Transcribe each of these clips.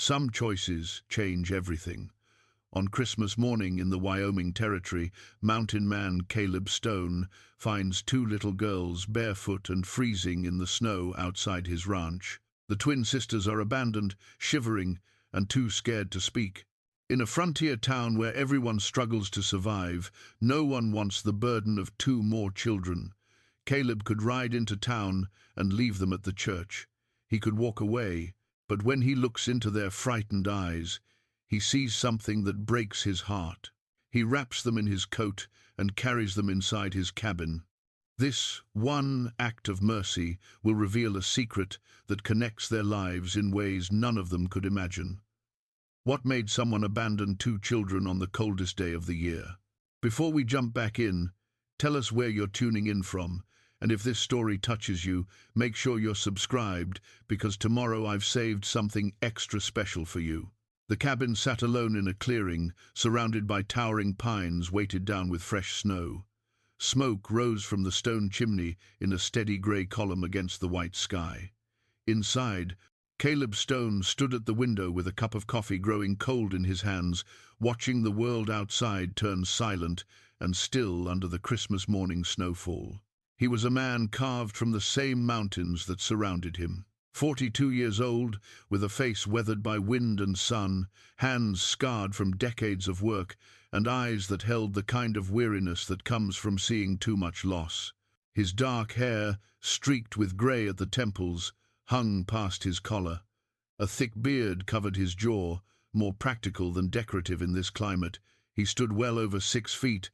Some choices change everything. On Christmas morning in the Wyoming Territory, mountain man Caleb Stone finds two little girls barefoot and freezing in the snow outside his ranch. The twin sisters are abandoned, shivering, and too scared to speak. In a frontier town where everyone struggles to survive, no one wants the burden of two more children. Caleb could ride into town and leave them at the church. He could walk away, but when he looks into their frightened eyes, he sees something that breaks his heart. He wraps them in his coat and carries them inside his cabin. This one act of mercy will reveal a secret that connects their lives in ways none of them could imagine. What made someone abandon two children on the coldest day of the year? Before we jump back in, tell us where you're tuning in from, and if this story touches you, make sure you're subscribed, because tomorrow I've saved something extra special for you. The cabin sat alone in a clearing, surrounded by towering pines weighted down with fresh snow. Smoke rose from the stone chimney in a steady grey column against the white sky. Inside, Caleb Stone stood at the window with a cup of coffee growing cold in his hands, watching the world outside turn silent and still under the Christmas morning snowfall. He was a man carved from the same mountains that surrounded him. 42 years old, with a face weathered by wind and sun, hands scarred from decades of work, and eyes that held the kind of weariness that comes from seeing too much loss. His dark hair, streaked with grey at the temples, hung past his collar. A thick beard covered his jaw, more practical than decorative in this climate. He stood well over 6 feet,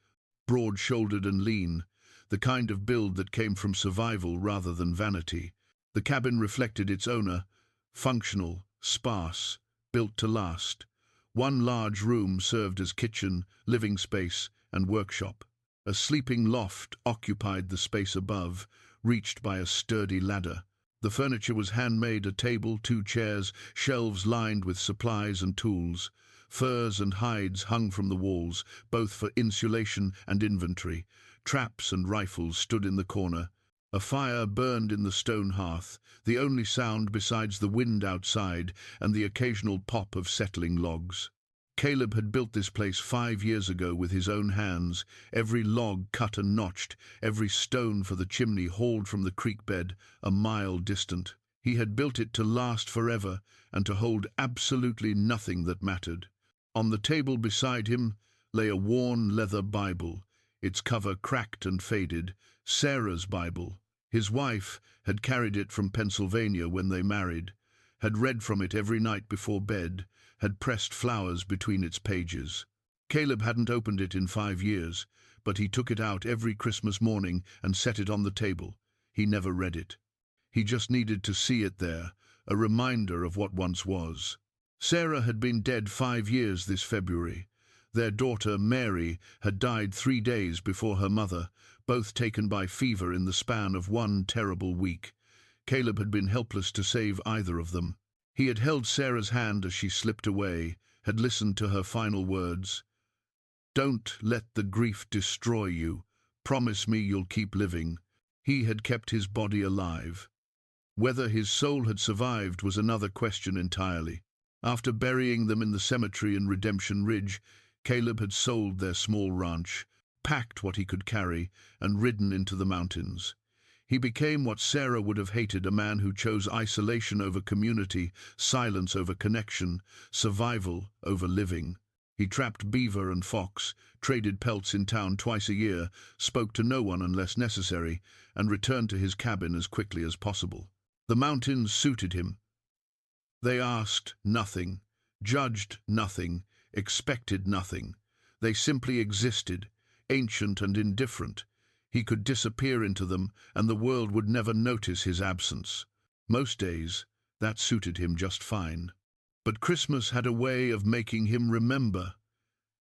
broad-shouldered and lean, the kind of build that came from survival rather than vanity. The cabin reflected its owner, functional, sparse, built to last. One large room served as kitchen, living space, and workshop. A sleeping loft occupied the space above, reached by a sturdy ladder. The furniture was handmade: a table, 2 chairs, shelves lined with supplies and tools. Furs and hides hung from the walls, both for insulation and inventory. Traps and rifles stood in the corner. A fire burned in the stone hearth, the only sound besides the wind outside and the occasional pop of settling logs. Caleb had built this place 5 years ago with his own hands, every log cut and notched, every stone for the chimney hauled from the creek bed a mile distant. He had built it to last forever and to hold absolutely nothing that mattered. On the table beside him lay a worn leather Bible, its cover cracked and faded, Sarah's Bible. His wife had carried it from Pennsylvania when they married, had read from it every night before bed, had pressed flowers between its pages. Caleb hadn't opened it in 5 years, but he took it out every Christmas morning and set it on the table. He never read it. He just needed to see it there, a reminder of what once was. Sarah had been dead 5 years this February. Their daughter, Mary, had died 3 days before her mother, both taken by fever in the span of one terrible week. Caleb had been helpless to save either of them. He had held Sarah's hand as she slipped away, had listened to her final words. "Don't let the grief destroy you. Promise me you'll keep living." He had kept his body alive. Whether his soul had survived was another question entirely. After burying them in the cemetery in Redemption Ridge, Caleb had sold their small ranch, packed what he could carry, and ridden into the mountains. He became what Sarah would have hated: a man who chose isolation over community, silence over connection, survival over living. He trapped beaver and fox, traded pelts in town twice a year, spoke to no one unless necessary, and returned to his cabin as quickly as possible. The mountains suited him. They asked nothing, judged nothing, expected nothing. They simply existed, ancient and indifferent. He could disappear into them, and the world would never notice his absence. Most days, that suited him just fine. But Christmas had a way of making him remember,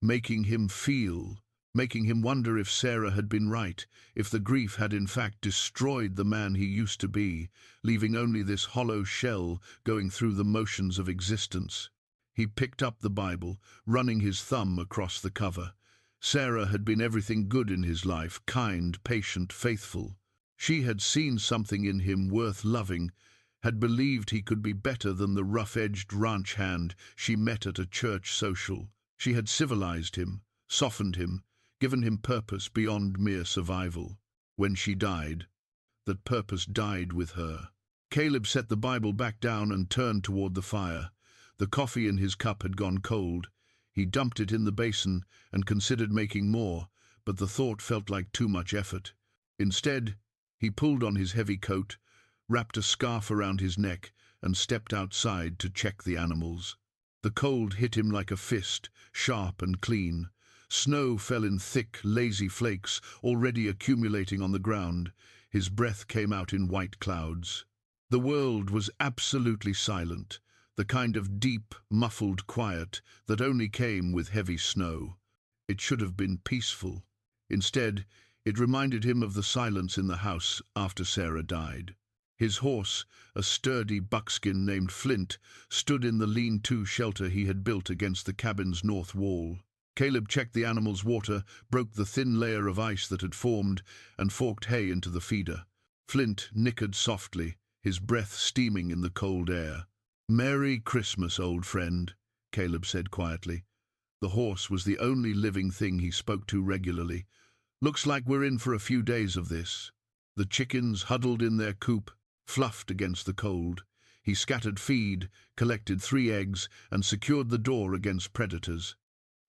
making him feel, making him wonder if Sarah had been right, if the grief had in fact destroyed the man he used to be, leaving only this hollow shell going through the motions of existence. He picked up the Bible, running his thumb across the cover. Sarah had been everything good in his life: kind, patient, faithful. She had seen something in him worth loving, had believed he could be better than the rough-edged ranch hand she met at a church social. She had civilized him, softened him, given him purpose beyond mere survival. When she died, that purpose died with her. Caleb set the Bible back down and turned toward the fire. The coffee in his cup had gone cold. He dumped it in the basin and considered making more, but the thought felt like too much effort. Instead, he pulled on his heavy coat, wrapped a scarf around his neck, and stepped outside to check the animals. The cold hit him like a fist, sharp and clean. Snow fell in thick, lazy flakes, already accumulating on the ground. His breath came out in white clouds. The world was absolutely silent, the kind of deep, muffled quiet that only came with heavy snow. It should have been peaceful. Instead, it reminded him of the silence in the house after Sarah died. His horse, a sturdy buckskin named Flint, stood in the lean-to shelter he had built against the cabin's north wall. Caleb checked the animal's water, broke the thin layer of ice that had formed, and forked hay into the feeder. Flint nickered softly, his breath steaming in the cold air. "Merry Christmas, old friend," Caleb said quietly. The horse was the only living thing he spoke to regularly. "Looks like we're in for a few days of this." The chickens huddled in their coop, fluffed against the cold. He scattered feed, collected 3 eggs, and secured the door against predators.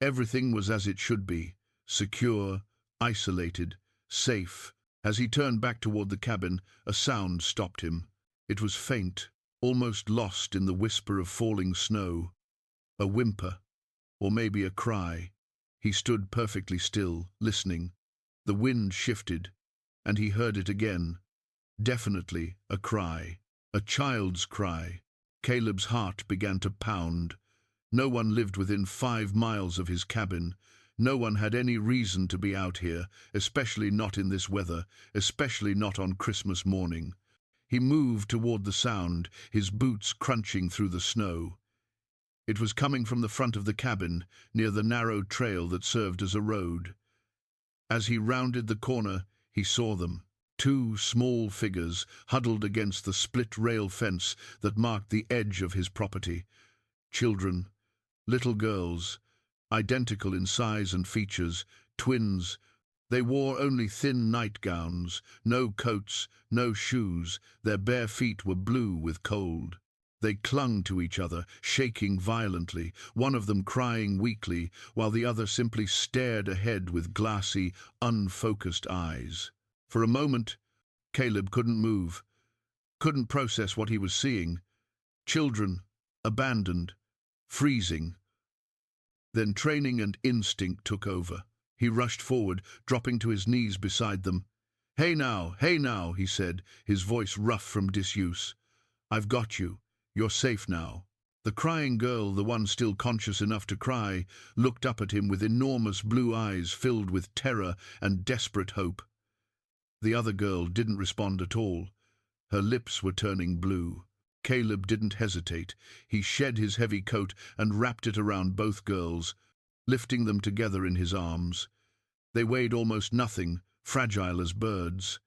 Everything was as it should be, secure, isolated, safe. As he turned back toward the cabin, a sound stopped him. It was faint, almost lost in the whisper of falling snow. A whimper, or maybe a cry. He stood perfectly still, listening. The wind shifted, and he heard it again. Definitely a cry, a child's cry. Caleb's heart began to pound. No one lived within 5 miles of his cabin. No one had any reason to be out here, especially not in this weather, especially not on Christmas morning. He moved toward the sound, his boots crunching through the snow. It was coming from the front of the cabin, near the narrow trail that served as a road. As he rounded the corner, he saw them. 2 small figures huddled against the split rail fence that marked the edge of his property. Children, little girls, identical in size and features, twins. They wore only thin nightgowns, no coats, no shoes. Their bare feet were blue with cold. They clung to each other, shaking violently, one of them crying weakly, while the other simply stared ahead with glassy, unfocused eyes. For a moment, Caleb couldn't move, couldn't process what he was seeing. Children, abandoned, freezing. Then training and instinct took over. He rushed forward, dropping to his knees beside them. Hey now, he said, his voice rough from disuse. "I've got you. You're safe now." The crying girl, the one still conscious enough to cry, looked up at him with enormous blue eyes filled with terror and desperate hope. The other girl didn't respond at all. Her lips were turning blue. Caleb didn't hesitate. He shed his heavy coat and wrapped it around both girls, lifting them together in his arms. They weighed almost nothing, fragile as birds.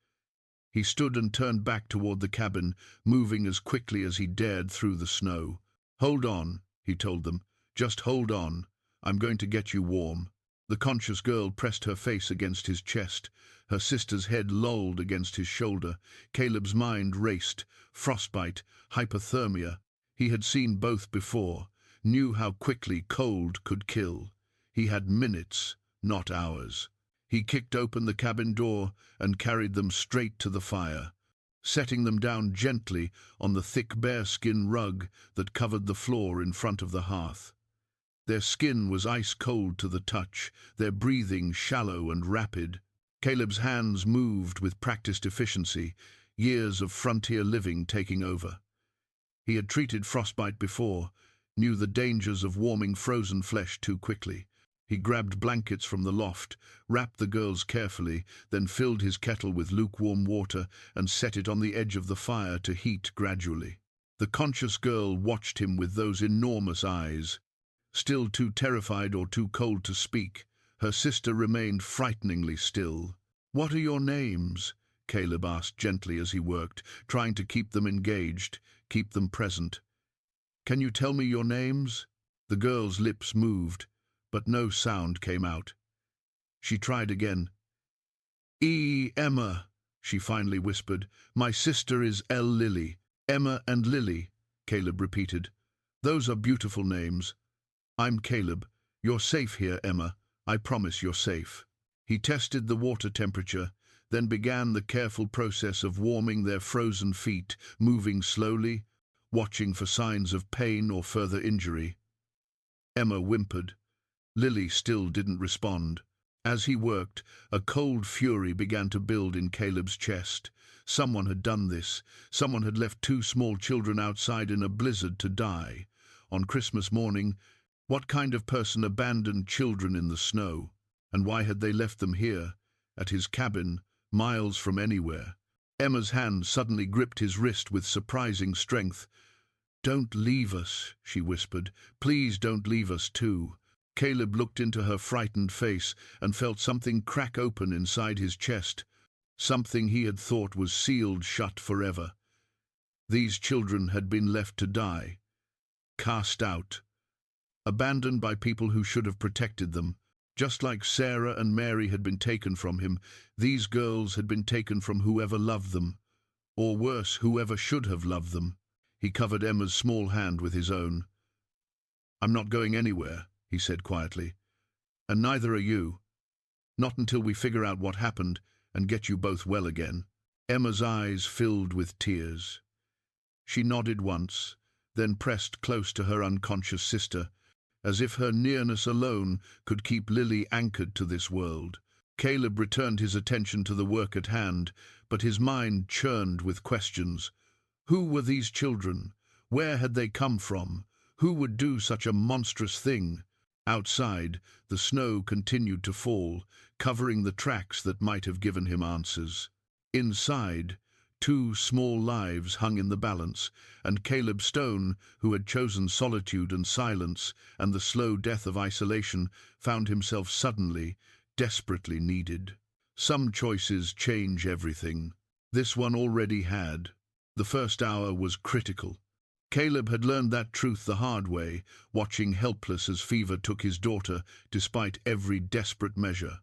He stood and turned back toward the cabin, moving as quickly as he dared through the snow. "Hold on," he told them. "Just hold on. I'm going to get you warm." The conscious girl pressed her face against his chest. Her sister's head lolled against his shoulder. Caleb's mind raced. Frostbite, hypothermia. He had seen both before, knew how quickly cold could kill. He had minutes, not hours. He kicked open the cabin door and carried them straight to the fire, setting them down gently on the thick bearskin rug that covered the floor in front of the hearth. Their skin was ice-cold to the touch, their breathing shallow and rapid. Caleb's hands moved with practiced efficiency, years of frontier living taking over. He had treated frostbite before, knew the dangers of warming frozen flesh too quickly. He grabbed blankets from the loft, wrapped the girls carefully, then filled his kettle with lukewarm water and set it on the edge of the fire to heat gradually. The conscious girl watched him with those enormous eyes. Still too terrified or too cold to speak, her sister remained frighteningly still. "What are your names?" Caleb asked gently as he worked, trying to keep them engaged, keep them present. "Can you tell me your names?" The girl's lips moved, but no sound came out. She tried again. Emma," she finally whispered. "My sister is Lily." "Emma and Lily," Caleb repeated. "Those are beautiful names. I'm Caleb. You're safe here, Emma. I promise you're safe." He tested the water temperature, then began the careful process of warming their frozen feet, moving slowly, watching for signs of pain or further injury. Emma whimpered. Lily still didn't respond. As he worked, a cold fury began to build in Caleb's chest. Someone had done this. Someone had left two small children outside in a blizzard to die. On Christmas morning, what kind of person abandoned children in the snow? And why had they left them here, at his cabin, miles from anywhere? Emma's hand suddenly gripped his wrist with surprising strength. "Don't leave us," she whispered. "Please don't leave us too." Caleb looked into her frightened face and felt something crack open inside his chest, something he had thought was sealed shut forever. These children had been left to die, cast out, abandoned by people who should have protected them. Just like Sarah and Mary had been taken from him, these girls had been taken from whoever loved them, or worse, whoever should have loved them. He covered Emma's small hand with his own. "I'm not going anywhere," he said quietly. "And neither are you. Not until we figure out what happened and get you both well again." Emma's eyes filled with tears. She nodded once, then pressed close to her unconscious sister, as if her nearness alone could keep Lily anchored to this world. Caleb returned his attention to the work at hand, but his mind churned with questions. Who were these children? Where had they come from? Who would do such a monstrous thing? Outside, the snow continued to fall, covering the tracks that might have given him answers. Inside, two small lives hung in the balance, and Caleb Stone, who had chosen solitude and silence and the slow death of isolation, found himself suddenly, desperately needed. Some choices change everything. This one already had. The first hour was critical. Caleb had learned that truth the hard way, watching helpless as fever took his daughter, despite every desperate measure.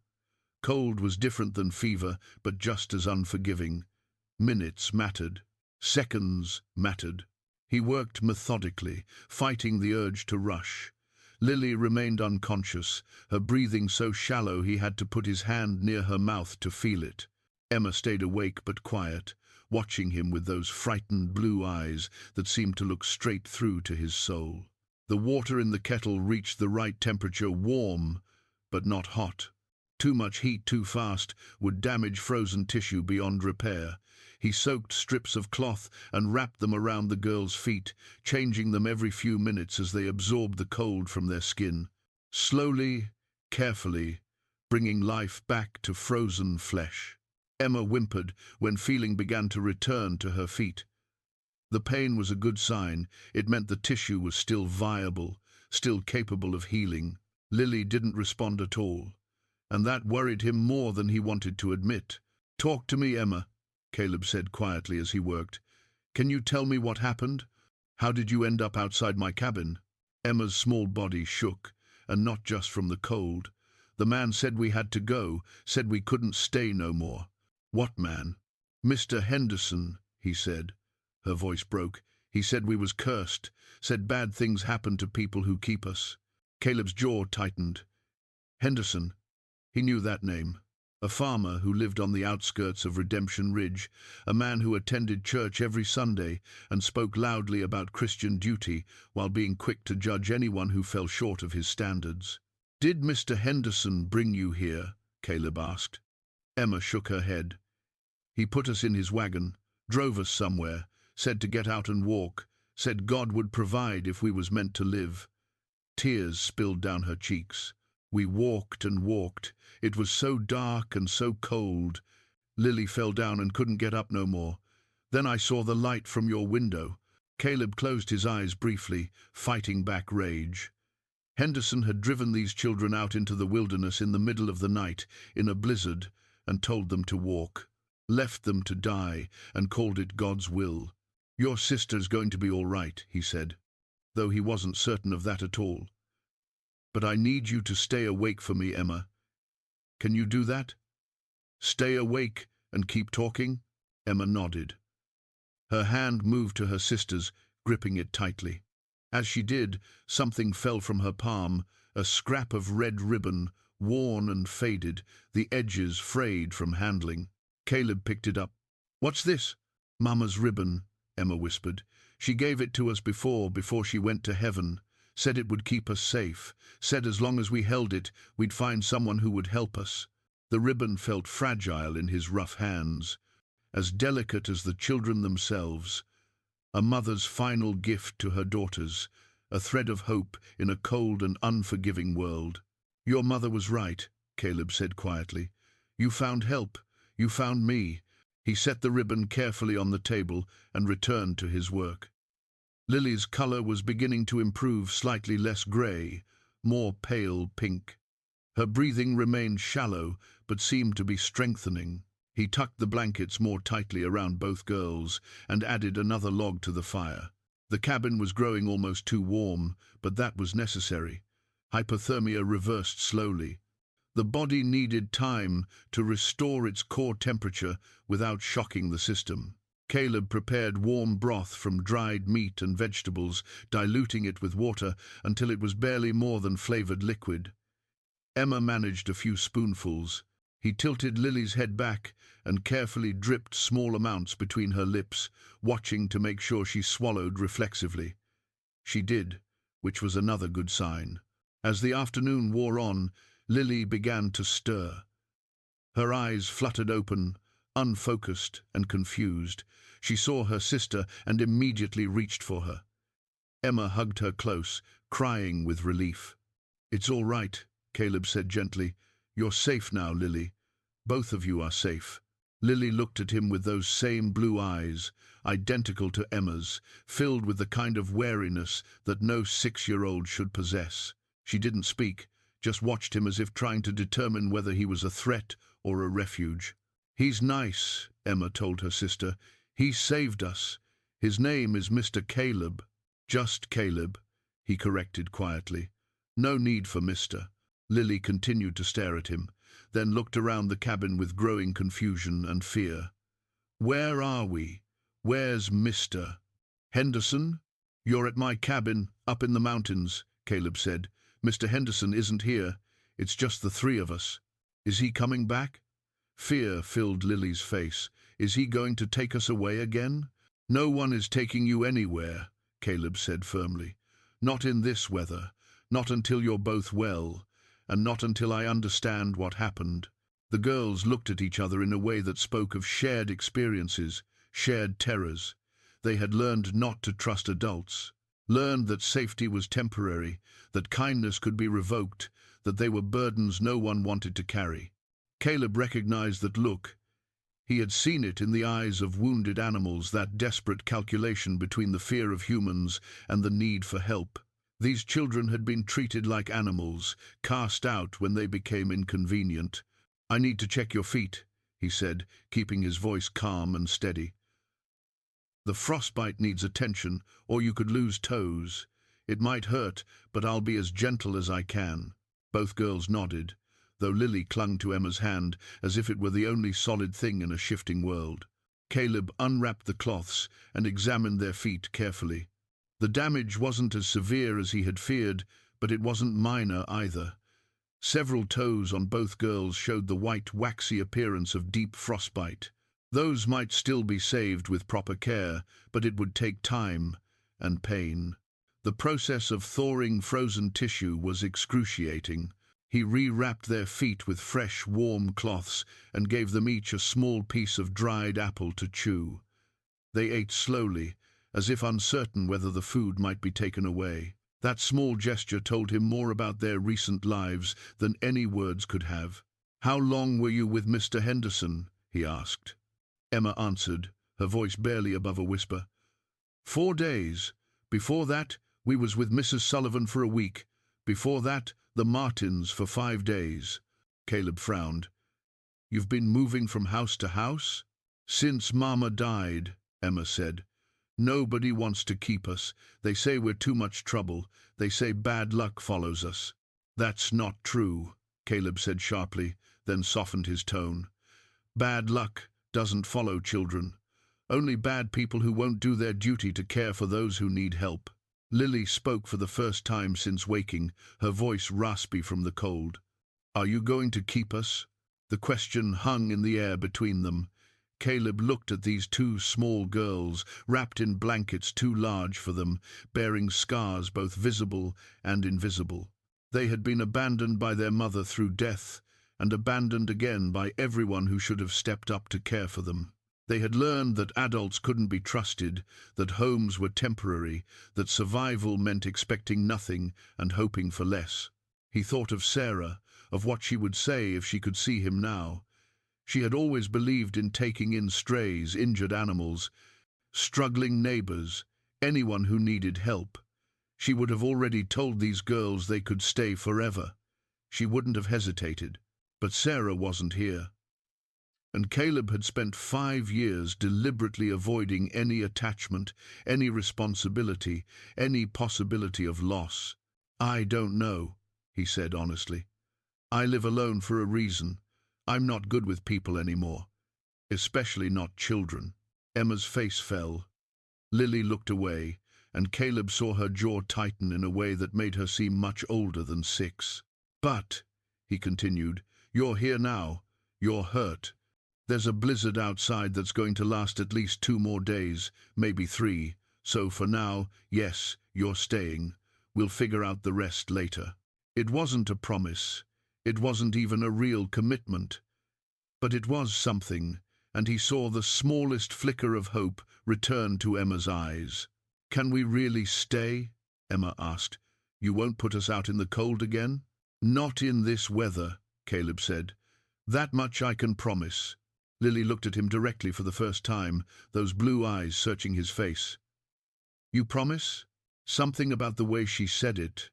Cold was different than fever, but just as unforgiving. Minutes mattered. Seconds mattered. He worked methodically, fighting the urge to rush. Lily remained unconscious, her breathing so shallow he had to put his hand near her mouth to feel it. Emma stayed awake but quiet, watching him with those frightened blue eyes that seemed to look straight through to his soul. The water in the kettle reached the right temperature, warm, but not hot. Too much heat too fast would damage frozen tissue beyond repair. He soaked strips of cloth and wrapped them around the girl's feet, changing them every few minutes as they absorbed the cold from their skin. Slowly, carefully, bringing life back to frozen flesh. Emma whimpered when feeling began to return to her feet. The pain was a good sign. It meant the tissue was still viable, still capable of healing. Lily didn't respond at all, and that worried him more than he wanted to admit. "Talk to me, Emma," Caleb said quietly as he worked. "Can you tell me what happened? How did you end up outside my cabin?" Emma's small body shook, and not just from the cold. "The man said we had to go, said we couldn't stay no more." "What man?" "Mr. Henderson," he said. Her voice broke. "He said we was cursed, said bad things happen to people who keep us." Caleb's jaw tightened. Henderson. He knew that name. A farmer who lived on the outskirts of Redemption Ridge, a man who attended church every Sunday and spoke loudly about Christian duty while being quick to judge anyone who fell short of his standards. "Did Mr. Henderson bring you here?" Caleb asked. Emma shook her head. "He put us in his wagon, drove us somewhere, said to get out and walk, said God would provide if we was meant to live." Tears spilled down her cheeks. "We walked and walked. It was so dark and so cold. Lily fell down and couldn't get up no more. Then I saw the light from your window." Caleb closed his eyes briefly, fighting back rage. Henderson had driven these children out into the wilderness in the middle of the night, in a blizzard, and told them to walk. left them to die, and called it God's will. "Your sister's going to be all right," he said, though he wasn't certain of that at all. "But I need you to stay awake for me, Emma. Can you do that? Stay awake and keep talking?" Emma nodded. Her hand moved to her sister's, gripping it tightly. As she did, something fell from her palm, a scrap of red ribbon, worn and faded, the edges frayed from handling. Caleb picked it up. "What's this?" "Mama's ribbon," Emma whispered. "She gave it to us before she went to heaven. Said it would keep us safe. Said as long as we held it, we'd find someone who would help us." The ribbon felt fragile in his rough hands, as delicate as the children themselves. A mother's final gift to her daughters, a thread of hope in a cold and unforgiving world. "Your mother was right," Caleb said quietly. "You found help. You found me." He set the ribbon carefully on the table and returned to his work. Lily's color was beginning to improve, slightly less grey, more pale pink. Her breathing remained shallow, but seemed to be strengthening. He tucked the blankets more tightly around both girls and added another log to the fire. The cabin was growing almost too warm, but that was necessary. Hypothermia reversed slowly. The body needed time to restore its core temperature without shocking the system. Caleb prepared warm broth from dried meat and vegetables, diluting it with water until it was barely more than flavored liquid. Emma managed a few spoonfuls. He tilted Lily's head back and carefully dripped small amounts between her lips, watching to make sure she swallowed reflexively. She did, which was another good sign. As the afternoon wore on, Lily began to stir. Her eyes fluttered open, unfocused and confused. She saw her sister and immediately reached for her. Emma hugged her close, crying with relief. "It's all right," Caleb said gently. "You're safe now, Lily. Both of you are safe." Lily looked at him with those same blue eyes, identical to Emma's, filled with the kind of wariness that no 6-year-old should possess. She didn't speak, just watched him as if trying to determine whether he was a threat or a refuge. "He's nice," Emma told her sister. "He saved us. His name is Mr. Caleb." "Just Caleb," he corrected quietly. "No need for Mr." Lily continued to stare at him, then looked around the cabin with growing confusion and fear. "Where are we? Where's Mr. Henderson?" "You're at my cabin, up in the mountains," Caleb said. "Mr. Henderson isn't here. It's just the three of us. Is he coming back?" Fear filled Lily's face. "Is he going to take us away again?" "No one is taking you anywhere," Caleb said firmly. "Not in this weather. Not until you're both well. And not until I understand what happened." The girls looked at each other in a way that spoke of shared experiences, shared terrors. They had learned not to trust adults, learned that safety was temporary, that kindness could be revoked, that they were burdens no one wanted to carry. Caleb recognized that look. He had seen it in the eyes of wounded animals, that desperate calculation between the fear of humans and the need for help. These children had been treated like animals, cast out when they became inconvenient. "I need to check your feet," he said, keeping his voice calm and steady. "The frostbite needs attention, or you could lose toes. It might hurt, but I'll be as gentle as I can." Both girls nodded, though Lily clung to Emma's hand as if it were the only solid thing in a shifting world. Caleb unwrapped the cloths and examined their feet carefully. The damage wasn't as severe as he had feared, but it wasn't minor either. Several toes on both girls showed the white, waxy appearance of deep frostbite. Those might still be saved with proper care, but it would take time and pain. The process of thawing frozen tissue was excruciating. He re-wrapped their feet with fresh, warm cloths and gave them each a small piece of dried apple to chew. They ate slowly, as if uncertain whether the food might be taken away. That small gesture told him more about their recent lives than any words could have. "How long were you with Mr. Henderson?" he asked. Emma answered, her voice barely above a whisper. 4 days. Before that, we was with Mrs. Sullivan for a week. Before that, the Martins for 5 days. Caleb frowned. "You've been moving from house to house?" "Since Mama died," Emma said. "Nobody wants to keep us. They say we're too much trouble. They say bad luck follows us." "That's not true," Caleb said sharply, then softened his tone. "Bad luck doesn't follow children. Only bad people who won't do their duty to care for those who need help." Lily spoke for the first time since waking, her voice raspy from the cold. "Are you going to keep us?" The question hung in the air between them. Caleb looked at these two small girls, wrapped in blankets too large for them, bearing scars both visible and invisible. They had been abandoned by their mother through death, and abandoned again by everyone who should have stepped up to care for them. They had learned that adults couldn't be trusted, that homes were temporary, that survival meant expecting nothing and hoping for less. He thought of Sarah, of what she would say if she could see him now. She had always believed in taking in strays, injured animals, struggling neighbors, anyone who needed help. She would have already told these girls they could stay forever. She wouldn't have hesitated. But Sarah wasn't here. And Caleb had spent 5 years deliberately avoiding any attachment, any responsibility, any possibility of loss. "I don't know," he said honestly. "I live alone for a reason. I'm not good with people anymore, especially not children." Emma's face fell. Lily looked away, and Caleb saw her jaw tighten in a way that made her seem much older than 6. "But," he continued, "you're here now. You're hurt. There's a blizzard outside that's going to last at least 2 more days, maybe 3. So for now, yes, you're staying. We'll figure out the rest later." It wasn't a promise. It wasn't even a real commitment. But it was something, and he saw the smallest flicker of hope return to Emma's eyes. "Can we really stay?" Emma asked. "You won't put us out in the cold again?" "Not in this weather," Caleb said. "That much I can promise." Lily looked at him directly for the first time, those blue eyes searching his face. "You promise?" Something about the way she said it,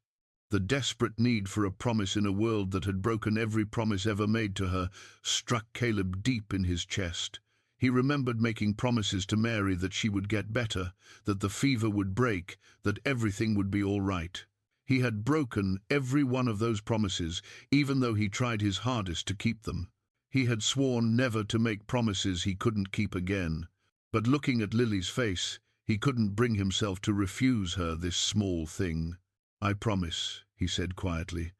the desperate need for a promise in a world that had broken every promise ever made to her, struck Caleb deep in his chest. He remembered making promises to Mary that she would get better, that the fever would break, that everything would be all right. He had broken every one of those promises, even though he tried his hardest to keep them. He had sworn never to make promises he couldn't keep again. But looking at Lily's face, he couldn't bring himself to refuse her this small thing. "I promise," he said quietly.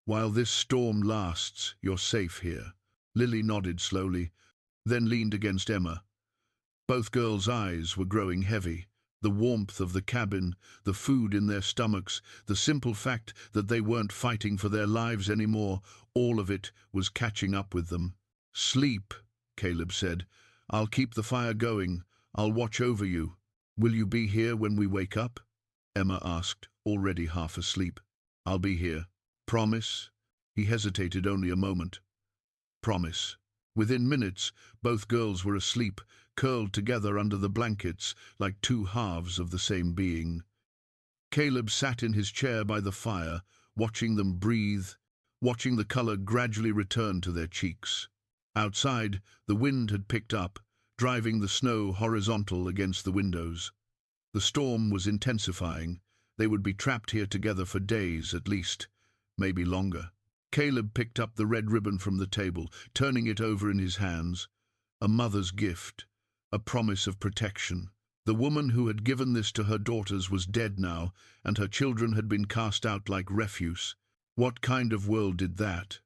"While this storm lasts, you're safe here." Lily nodded slowly, then leaned against Emma. Both girls' eyes were growing heavy. The warmth of the cabin, the food in their stomachs, the simple fact that they weren't fighting for their lives anymore, all of it was catching up with them. "Sleep," Caleb said. "I'll keep the fire going. I'll watch over you." "Will you be here when we wake up?" Emma asked, already half asleep. "I'll be here." "Promise?" He hesitated only a moment. "Promise." Within minutes, both girls were asleep, curled together under the blankets, like 2 halves of the same being. Caleb sat in his chair by the fire, watching them breathe, watching the color gradually return to their cheeks. Outside, the wind had picked up, driving the snow horizontal against the windows. The storm was intensifying. They would be trapped here together for days at least, maybe longer. Caleb picked up the red ribbon from the table, turning it over in his hands. A mother's gift, a promise of protection. The woman who had given this to her daughters was dead now, and her children had been cast out like refuse. What kind of world did that?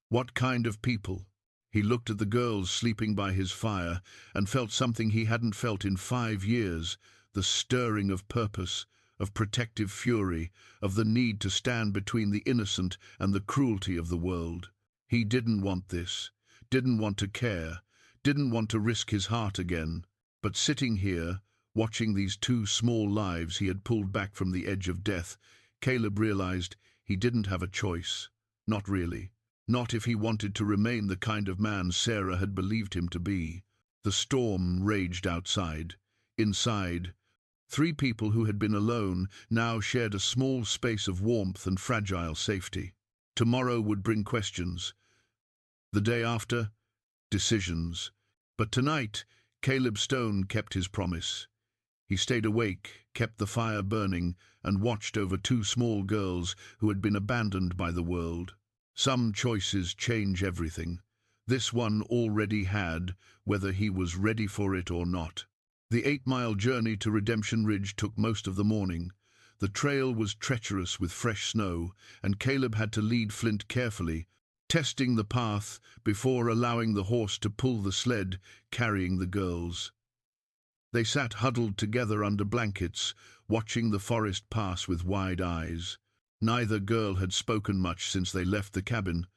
What kind of people? He looked at the girls sleeping by his fire and felt something he hadn't felt in 5 years, the stirring of purpose, of protective fury, of the need to stand between the innocent and the cruelty of the world. He didn't want this, didn't want to care, didn't want to risk his heart again. But sitting here, watching these 2 small lives he had pulled back from the edge of death, Caleb realized he didn't have a choice. Not really. Not if he wanted to remain the kind of man Sarah had believed him to be. The storm raged outside. Inside, 3 people who had been alone now shared a small space of warmth and fragile safety. Tomorrow would bring questions. The day after, decisions. But tonight, Caleb Stone kept his promise. He stayed awake, kept the fire burning, and watched over two small girls who had been abandoned by the world. Some choices change everything. This one already had, whether he was ready for it or not. The 8-mile journey to Redemption Ridge took most of the morning. The trail was treacherous with fresh snow, and Caleb had to lead Flint carefully, testing the path before allowing the horse to pull the sled, carrying the girls. They sat huddled together under blankets, watching the forest pass with wide eyes. Neither girl had spoken much since they left the cabin.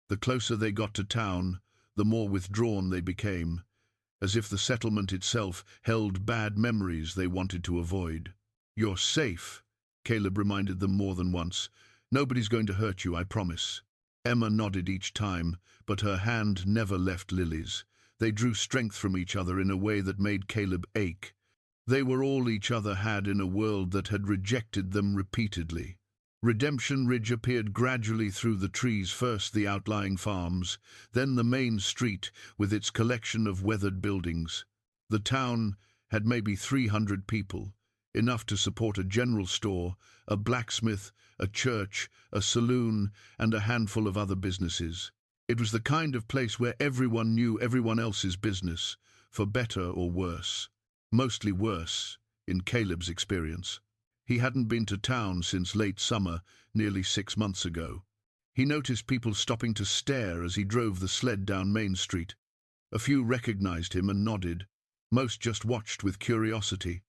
The closer they got to town, the more withdrawn they became, as if the settlement itself held bad memories they wanted to avoid. "You're safe," Caleb reminded them more than once. "Nobody's going to hurt you, I promise." Emma nodded each time, but her hand never left Lily's. They drew strength from each other in a way that made Caleb ache. They were all each other had in a world that had rejected them repeatedly. Redemption Ridge appeared gradually through the trees, first the outlying farms, then the main street with its collection of weathered buildings. The town had maybe 300 people, enough to support a general store, a blacksmith, a church, a saloon, and a handful of other businesses. It was the kind of place where everyone knew everyone else's business, for better or worse. Mostly worse, in Caleb's experience. He hadn't been to town since late summer, nearly 6 months ago. He noticed people stopping to stare as he drove the sled down Main Street. A few recognized him and nodded. Most just watched with curiosity.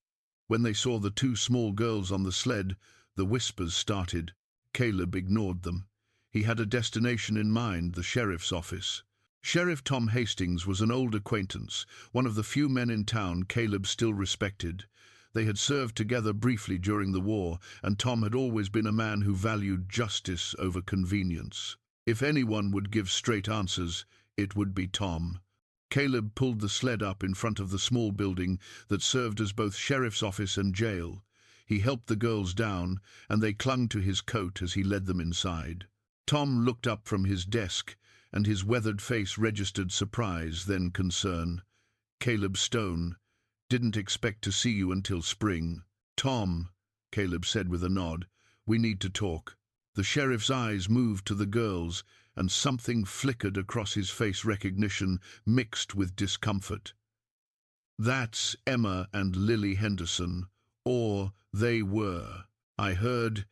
When they saw the two small girls on the sled, the whispers started. Caleb ignored them. He had a destination in mind, the sheriff's office. Sheriff Tom Hastings was an old acquaintance, one of the few men in town Caleb still respected. They had served together briefly during the war, and Tom had always been a man who valued justice over convenience. If anyone would give straight answers, it would be Tom. Caleb pulled the sled up in front of the small building that served as both sheriff's office and jail. He helped the girls down, and they clung to his coat as he led them inside. Tom looked up from his desk, and his weathered face registered surprise, then concern. "Caleb Stone, didn't expect to see you until spring." "Tom," Caleb said with a nod, "we need to talk." The sheriff's eyes moved to the girls, and something flickered across his face, recognition mixed with discomfort. "That's Emma and Lily Henderson, or they were. I heard—"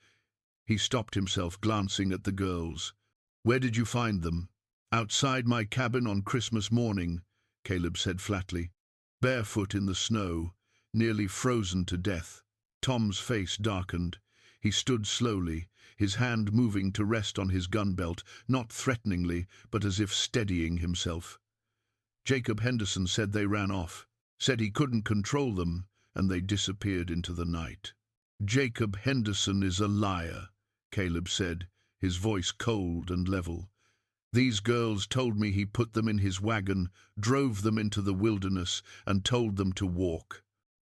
He stopped himself, glancing at the girls. "Where did you find them?" "Outside my cabin on Christmas morning," Caleb said flatly. "Barefoot in the snow, nearly frozen to death." Tom's face darkened. He stood slowly, his hand moving to rest on his gun belt, not threateningly, but as if steadying himself. "Jacob Henderson said they ran off, said he couldn't control them, and they disappeared into the night." "Jacob Henderson is a liar," Caleb said, his voice cold and level. "These girls told me he put them in his wagon, drove them into the wilderness, and told them to walk.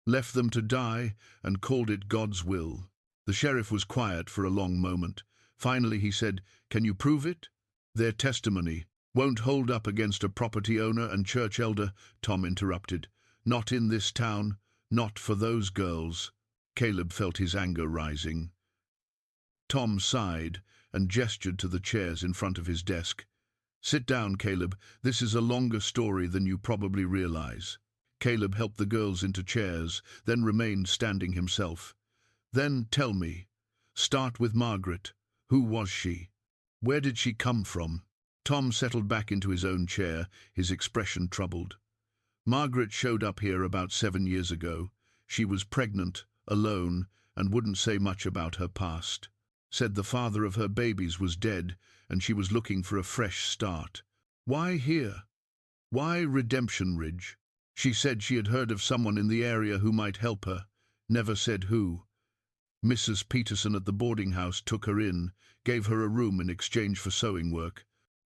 Left them to die, and called it God's will." The sheriff was quiet for a long moment. Finally he said, "Can you prove it?" "Their testimony won't hold up against a property owner and church elder," Tom interrupted. "Not in this town, not for those girls." Caleb felt his anger rising. Tom sighed and gestured to the chairs in front of his desk. "Sit down, Caleb. This is a longer story than you probably realize." Caleb helped the girls into chairs, then remained standing himself. "Then tell me. Start with Margaret. Who was she? Where did she come from?" Tom settled back into his own chair, his expression troubled. "Margaret showed up here about 7 years ago. She was pregnant, alone, and wouldn't say much about her past. Said the father of her babies was dead, and she was looking for a fresh start. Why here? Why Redemption Ridge? She said she had heard of someone in the area who might help her. Never said who. Mrs. Peterson at the boarding house took her in, gave her a room in exchange for sewing work.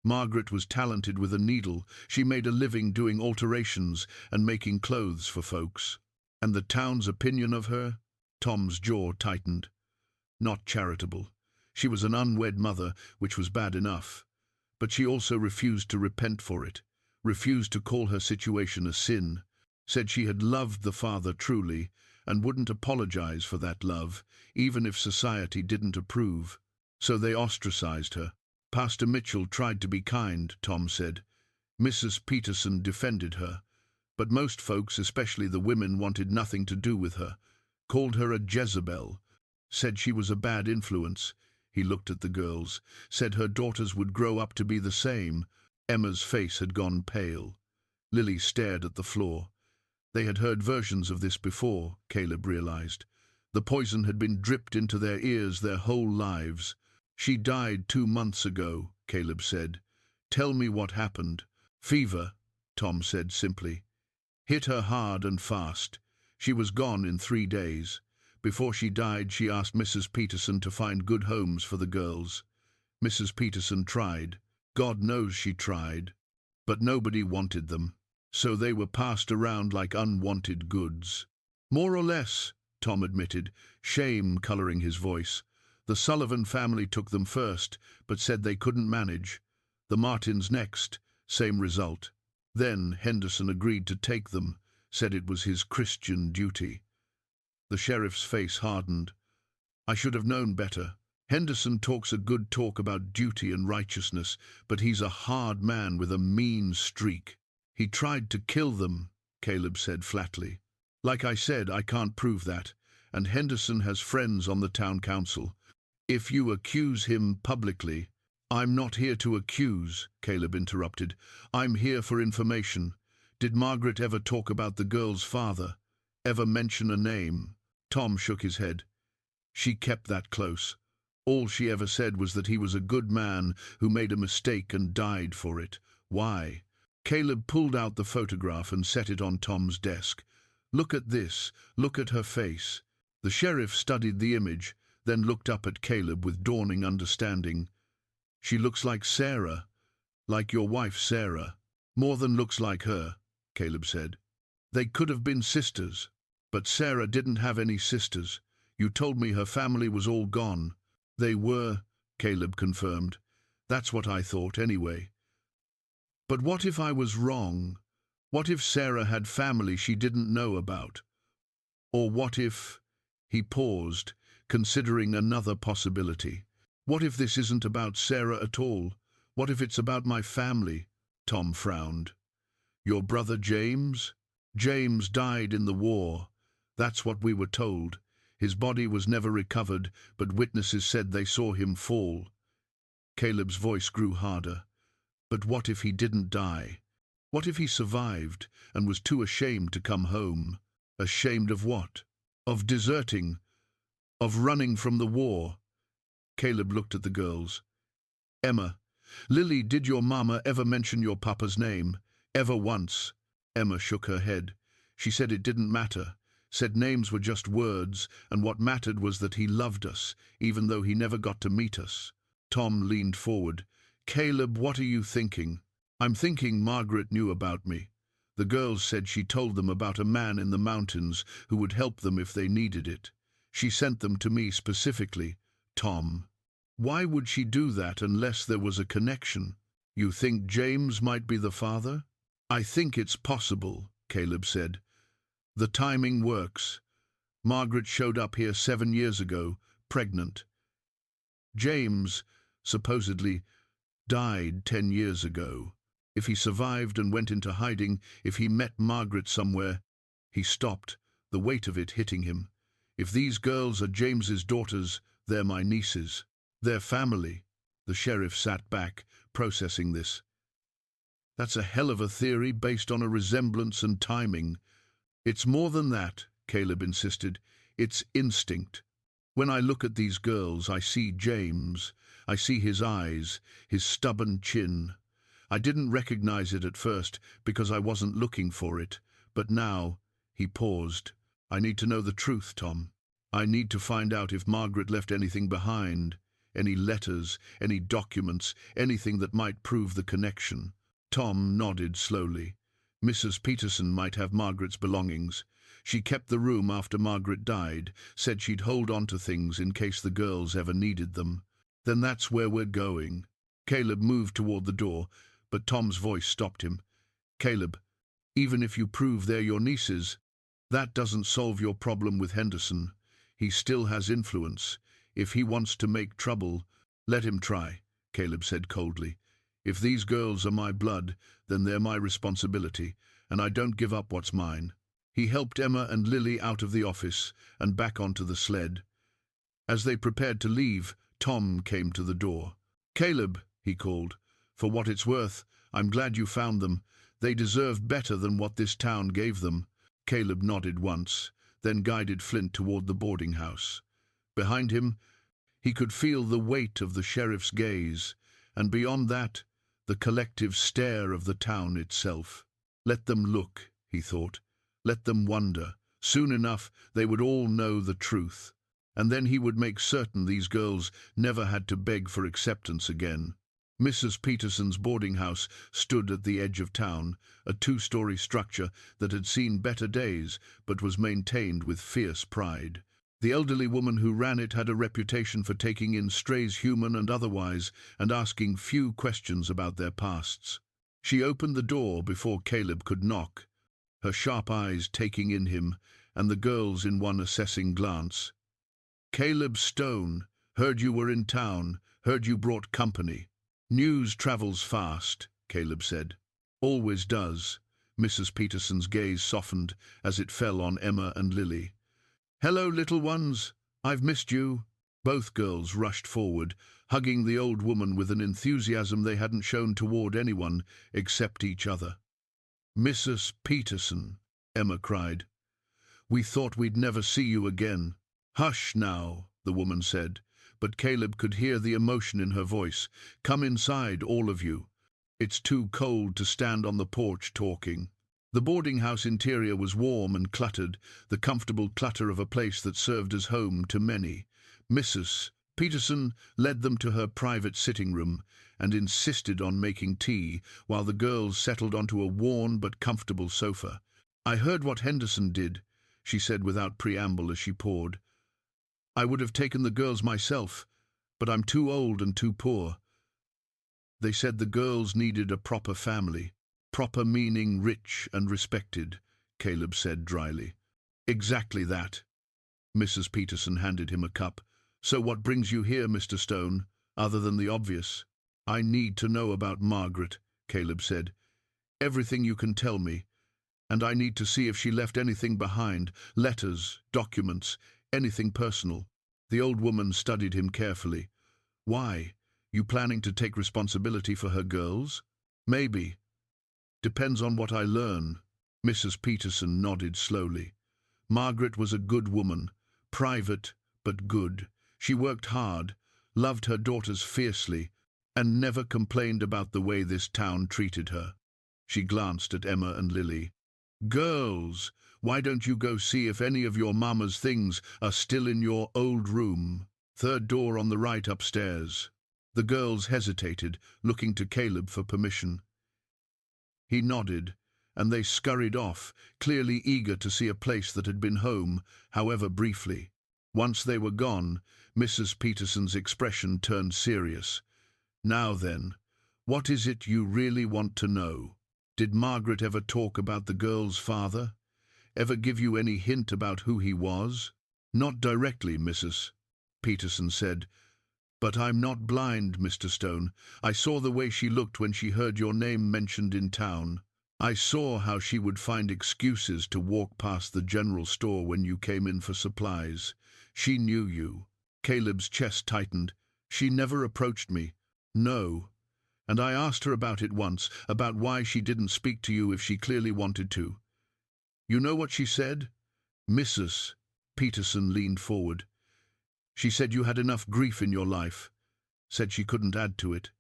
Margaret was talented with a needle. She made a living doing alterations and making clothes for folks. And the town's opinion of her?" Tom's jaw tightened. "Not charitable. She was an unwed mother, which was bad enough. But she also refused to repent for it. refused to call her situation a sin, said she had loved the father truly and wouldn't apologize for that love, even if society didn't approve. So they ostracized her. Pastor Mitchell tried to be kind, Tom said. Mrs. Peterson defended her, but most folks, especially the women, wanted nothing to do with her, called her a Jezebel, said she was a bad influence. He looked at the girls, said her daughters would grow up to be the same. Emma's face had gone pale. Lily stared at the floor. They had heard versions of this before, Caleb realized. The poison had been dripped into their ears their whole lives. She died 2 months ago, Caleb said. Tell me what happened. Fever, Tom said simply. Hit her hard and fast. She was gone in 3 days. Before she died, she asked Mrs. Peterson to find good homes for the girls. Mrs. Peterson tried. God knows she tried. But nobody wanted them. So they were passed around like unwanted goods. More or less, Tom admitted, shame coloring his voice. The Sullivan family took them first, but said they couldn't manage. The Martins next, same result. Then Henderson agreed to take them, said it was his Christian duty. The sheriff's face hardened. I should have known better. Henderson talks a good talk about duty and righteousness, but he's a hard man with a mean streak. He tried to kill them, Caleb said flatly. Like I said, I can't prove that, and Henderson has friends on the town council. If you accuse him publicly— I'm not here to accuse, Caleb interrupted. I'm here for information. Did Margaret ever talk about the girl's father? Ever mention a name? Tom shook his head. She kept that close. All she ever said was that he was a good man who made a mistake and died for it. Why? Caleb pulled out the photograph and set it on Tom's desk. Look at this. Look at her face. The sheriff studied the image, then looked up at Caleb with dawning understanding. She looks like Sarah, like your wife Sarah. More than looks like her, Caleb said. They could have been sisters, but Sarah didn't have any sisters. You told me her family was all gone. They were, Caleb confirmed. That's what I thought anyway. But what if I was wrong? What if Sarah had family she didn't know about? Or what if— He paused, considering another possibility. What if this isn't about Sarah at all? What if it's about my family? Tom frowned. Your brother James? James died in the war. That's what we were told. His body was never recovered, but witnesses said they saw him fall. Caleb's voice grew harder. But what if he didn't die? What if he survived and was too ashamed to come home? Ashamed of what? Of deserting? Of running from the war? Caleb looked at the girls. Emma, Lily, did your mama ever mention your papa's name? Ever once? Emma shook her head. She said it didn't matter. Said names were just words, and what mattered was that he loved us, even though he never got to meet us. Tom leaned forward. Caleb, what are you thinking? I'm thinking Margaret knew about me. The girls said she told them about a man in the mountains who would help them if they needed it. She sent them to me specifically. Tom, why would she do that unless there was a connection? You think James might be the father? I think it's possible, Caleb said. The timing works. Margaret showed up here 7 years ago, pregnant. James, supposedly, died 10 years ago. If he survived and went into hiding, if he met Margaret somewhere— He stopped, the weight of it hitting him. If these girls are James's daughters, they're my nieces. They're family. The sheriff sat back, processing this. That's a hell of a theory based on a resemblance and timing. It's more than that, Caleb insisted. It's instinct. When I look at these girls, I see James. I see his eyes, his stubborn chin. I didn't recognize it at first because I wasn't looking for it. But now— He paused. I need to know the truth, Tom. I need to find out if Margaret left anything behind, any letters, any documents, anything that might prove the connection. Tom nodded slowly. Mrs. Peterson might have Margaret's belongings. She kept the room after Margaret died, said she'd hold on to things in case the girls ever needed them. Then that's where we're going. Caleb moved toward the door, but Tom's voice stopped him. Caleb, even if you prove they're your nieces, that doesn't solve your problem with Henderson. He still has influence. If he wants to make trouble, let him try, Caleb said coldly. If these girls are my blood, then they're my responsibility, and I don't give up what's mine. He helped Emma and Lily out of the office and back onto the sled. As they prepared to leave, Tom came to the door. Caleb, he called, for what it's worth, I'm glad you found them. They deserve better than what this town gave them. Caleb nodded once, then guided Flint toward the boarding house. Behind him, he could feel the weight of the sheriff's gaze, and beyond that, the collective stare of the town itself. Let them look, he thought. Let them wonder. Soon enough, they would all know the truth. And then he would make certain these girls never had to beg for acceptance again. Mrs. Peterson's boarding house stood at the edge of town, a two-story structure that had seen better days but was maintained with fierce pride. The elderly woman who ran it had a reputation for taking in strays, human and otherwise, and asking few questions about their pasts. She opened the door before Caleb could knock, her sharp eyes taking in him, and the girls in one assessing glance. "Caleb Stone, heard you were in town, heard you brought company." "News travels fast," Caleb said. "Always does." Mrs. Peterson's gaze softened as it fell on Emma and Lily. "Hello, little ones. I've missed you." Both girls rushed forward, hugging the old woman with an enthusiasm they hadn't shown toward anyone except each other. "Mrs. Peterson," Emma cried. "We thought we'd never see you again." "Hush now," the woman said, but Caleb could hear the emotion in her voice. "Come inside, all of you. It's too cold to stand on the porch talking." The boarding house interior was warm and cluttered, the comfortable clutter of a place that served as home to many. Mrs. Peterson led them to her private sitting room and insisted on making tea while the girls settled onto a worn but comfortable sofa. "I heard what Henderson did," she said without preamble as she poured. "I would have taken the girls myself, but I'm too old and too poor. They said the girls needed a proper family. Proper meaning rich and respected," Caleb said dryly. "Exactly that." Mrs. Peterson handed him a cup. "So what brings you here, Mr. Stone, other than the obvious?" "I need to know about Margaret," Caleb said. "Everything you can tell me. And I need to see if she left anything behind, letters, documents, anything personal." The old woman studied him carefully. "Why? You planning to take responsibility for her girls?" "Maybe. Depends on what I learn." Mrs. Peterson nodded slowly. "Margaret was a good woman, private but good. She worked hard, loved her daughters fiercely, and never complained about the way this town treated her." She glanced at Emma and Lily. "Girls, why don't you go see if any of your mama's things are still in your old room? Third door on the right upstairs." The girls hesitated, looking to Caleb for permission. He nodded, and they scurried off, clearly eager to see a place that had been home, however briefly. Once they were gone, Mrs. Peterson's expression turned serious. "Now then, what is it you really want to know? Did Margaret ever talk about the girl's father? Ever give you any hint about who he was?" "Not directly, Mrs. Peterson said. But I'm not blind, Mr. Stone. I saw the way she looked when she heard your name mentioned in town. I saw how she would find excuses to walk past the general store when you came in for supplies. She knew you." Caleb's chest tightened. "She never approached me." "No. And I asked her about it once, about why she didn't speak to you if she clearly wanted to. You know what she said?" Mrs. Peterson leaned forward. "She said you had enough grief in your life. Said she couldn't add to it.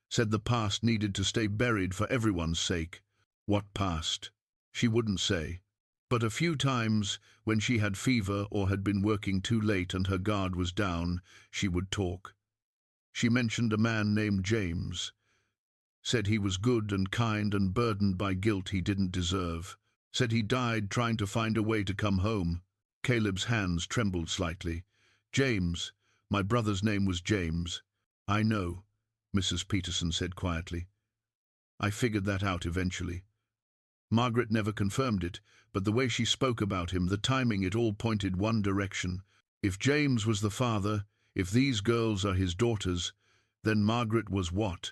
Said the past needed to stay buried for everyone's sake." "What past?" She wouldn't say. But a few times, when she had fever or had been working too late and her guard was down, she would talk. She mentioned a man named James. Said he was good and kind and burdened by guilt he didn't deserve. Said he died trying to find a way to come home. Caleb's hands trembled slightly. "James. My brother's name was James." "I know," Mrs. Peterson said quietly. "I figured that out eventually. Margaret never confirmed it, but the way she spoke about him, the timing, it all pointed one direction. If James was the father, if these girls are his daughters, then Margaret was what?